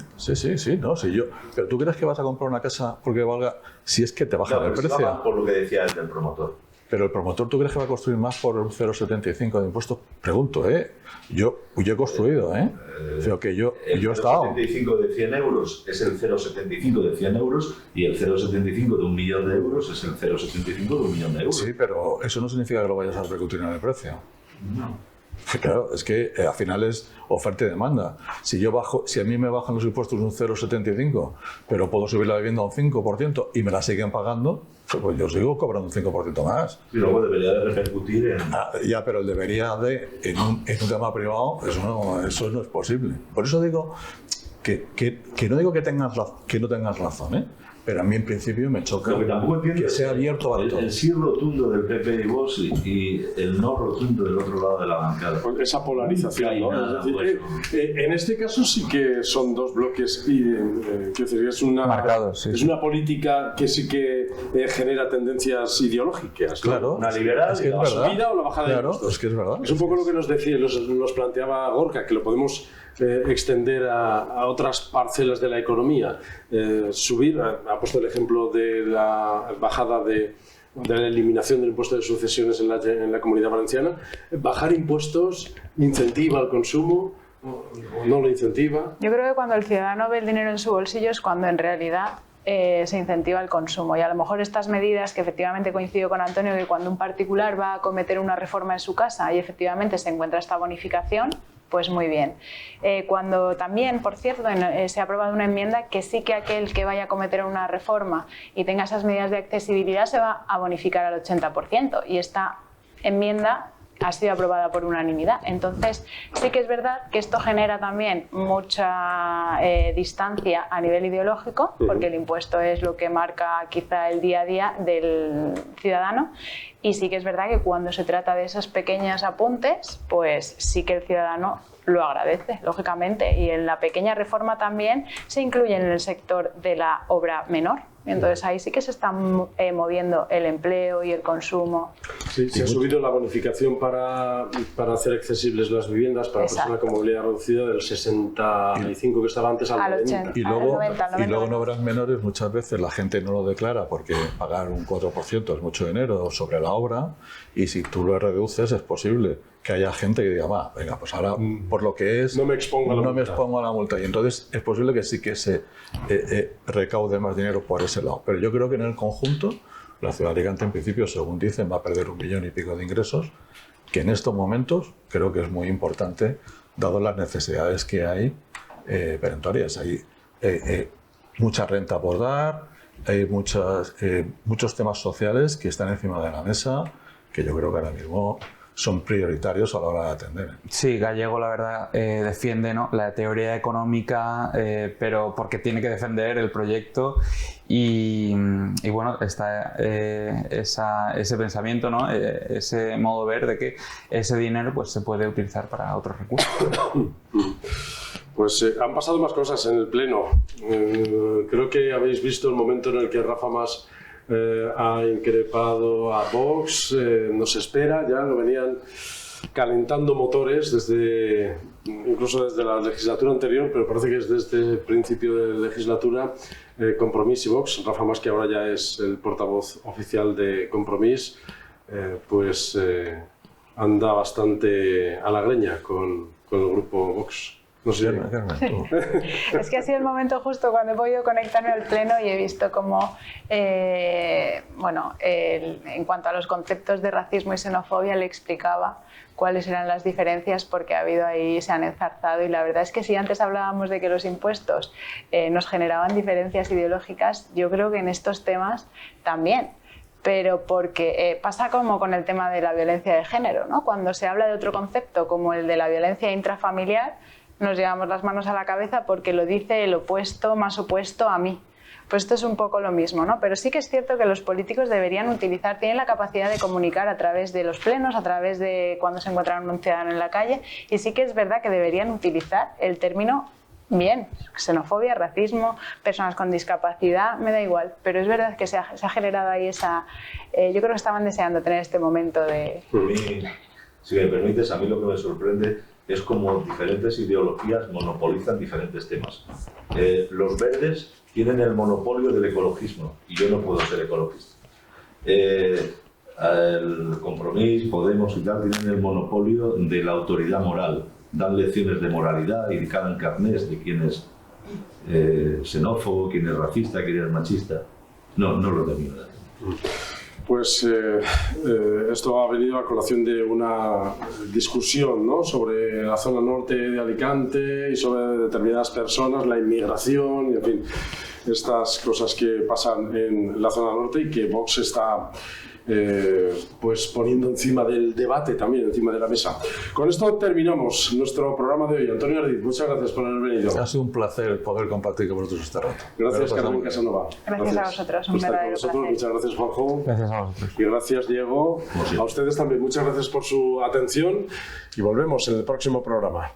no, sí, yo. Pero tú crees que vas a comprar una casa porque valga, si es que te baja el precio. Por lo que decía el del promotor. Pero el promotor, ¿tú crees que va a construir más por un 0,75 de impuestos? Pregunto, Yo he construido, Creo que yo he estado. El 0,75 de 100 euros es el 0,75 de 100 euros y el 0,75 de 1 millón de euros es el 0,75 de 1 millón de euros. Sí, pero eso no significa que lo vayas a repercutir en el precio. No. Claro, es que al final es oferta y demanda. Si a mí me bajan los impuestos un 0,75, pero puedo subir la vivienda un 5% y me la siguen pagando, pues yo sigo cobrando un 5% más. Y luego debería de repercutir en... Ya, pero el debería de, en un tema privado, eso no es posible. Por eso digo que no digo que no tengas razón, pero a mí en principio me choca que sea abierto a todo. El sí rotundo del PP y Vox y el no rotundo del otro lado de la bancada. Esa polarización, ¿no? Es decir, en este caso sí que son dos bloques es una marcados, sí. Es una política que sí que genera tendencias ideológicas. Claro, una liberal, es que la subida o la bajada de impuestos. Es que es verdad. Es un poco lo que nos planteaba Gorka, que lo podemos extender a otras parcelas de la economía. Subir, ha puesto el ejemplo de la bajada de la eliminación del impuesto de sucesiones en la Comunidad Valenciana. Bajar impuestos incentiva el consumo o no lo incentiva. Yo creo que cuando el ciudadano ve el dinero en su bolsillo es cuando en realidad se incentiva el consumo, y a lo mejor estas medidas, que efectivamente coincido con Antonio, que cuando un particular va a acometer una reforma en su casa y efectivamente se encuentra esta bonificación, pues muy bien. Cuando también, por cierto, se ha aprobado una enmienda que sí que aquel que vaya a cometer una reforma y tenga esas medidas de accesibilidad se va a bonificar al 80%, y esta enmienda ha sido aprobada por unanimidad. Entonces, sí que es verdad que esto genera también mucha distancia a nivel ideológico, porque el impuesto es lo que marca quizá el día a día del ciudadano, y sí que es verdad que cuando se trata de esos pequeños apuntes, pues sí que el ciudadano lo agradece, lógicamente, y en la pequeña reforma también se incluye en el sector de la obra menor. Entonces ahí sí que se está moviendo el empleo y el consumo. Sí, se ha subido la bonificación para hacer accesibles las viviendas para personas con movilidad reducida del 65 que estaba antes al 80. Y luego en obras menores muchas veces la gente no lo declara porque pagar un 4% es mucho dinero sobre la obra, y si tú lo reduces es posible que haya gente que diga, venga, pues ahora por lo que es, no me expongo a la multa. Y entonces es posible que sí que se recaude más dinero por ese lado. Pero yo creo que en el conjunto, la ciudad de Alicante en principio, según dicen, va a perder 1,5 millones de ingresos, que en estos momentos creo que es muy importante, dado las necesidades que hay perentorias. Hay mucha renta por dar, hay muchos temas sociales que están encima de la mesa, que yo creo que ahora mismo son prioritarios a la hora de atender. Sí, Gallego, la verdad, defiende, ¿no?, la teoría económica, pero porque tiene que defender el proyecto y bueno, está ese pensamiento, ¿no?, ese modo de ver de que ese dinero pues, se puede utilizar para otros recursos. Pues han pasado más cosas en el Pleno. Creo que habéis visto el momento en el que Rafa Mas ha increpado a Vox. Nos espera, ya lo venían calentando motores incluso desde la legislatura anterior, pero parece que es desde el principio de la legislatura. Compromís y Vox, Rafa Mas, que ahora ya es el portavoz oficial de Compromís, pues anda bastante a la greña con el grupo Vox. No sé. Es que ha sido el momento justo cuando he podido conectarme al pleno y he visto cómo, en cuanto a los conceptos de racismo y xenofobia, le explicaba cuáles eran las diferencias, porque ha habido ahí, se han enzarzado, y la verdad es que si antes hablábamos de que los impuestos nos generaban diferencias ideológicas, yo creo que en estos temas también. Pero porque pasa como con el tema de la violencia de género, ¿no? Cuando se habla de otro concepto como el de la violencia intrafamiliar, nos llevamos las manos a la cabeza porque lo dice el opuesto más opuesto a mí. Pues esto es un poco lo mismo, ¿no? Pero sí que es cierto que los políticos deberían utilizar, tienen la capacidad de comunicar a través de los plenos, a través de cuando se encuentran un ciudadano en la calle, y sí que es verdad que deberían utilizar el término bien, xenofobia, racismo, personas con discapacidad, me da igual, pero es verdad que se ha generado ahí esa... yo creo que estaban deseando tener este momento de... Si me permites, a mí lo que me sorprende es cómo diferentes ideologías monopolizan diferentes temas. Los verdes tienen el monopolio del ecologismo y yo no puedo ser ecologista. El Compromís, Podemos y tal tienen el monopolio de la autoridad moral. Dan lecciones de moralidad y dan carnés de quién es xenófobo, quién es racista, quién es machista. No lo tengo. Pues esto ha venido a colación de una discusión, ¿no?, sobre la zona norte de Alicante y sobre determinadas personas, la inmigración y, en fin, estas cosas que pasan en la zona norte y que Vox está pues poniendo encima del debate, también encima de la mesa. Con esto terminamos nuestro programa de hoy. Antonio Ardid, muchas gracias por haber venido. Ha sido un placer poder compartir con vosotros este rato. Gracias, Carmen Casanova. Gracias a vosotros, un verdadero placer. Muchas gracias, Juanjo. Gracias a vosotros. Y gracias, Diego. A ustedes también, muchas gracias por su atención y volvemos en el próximo programa.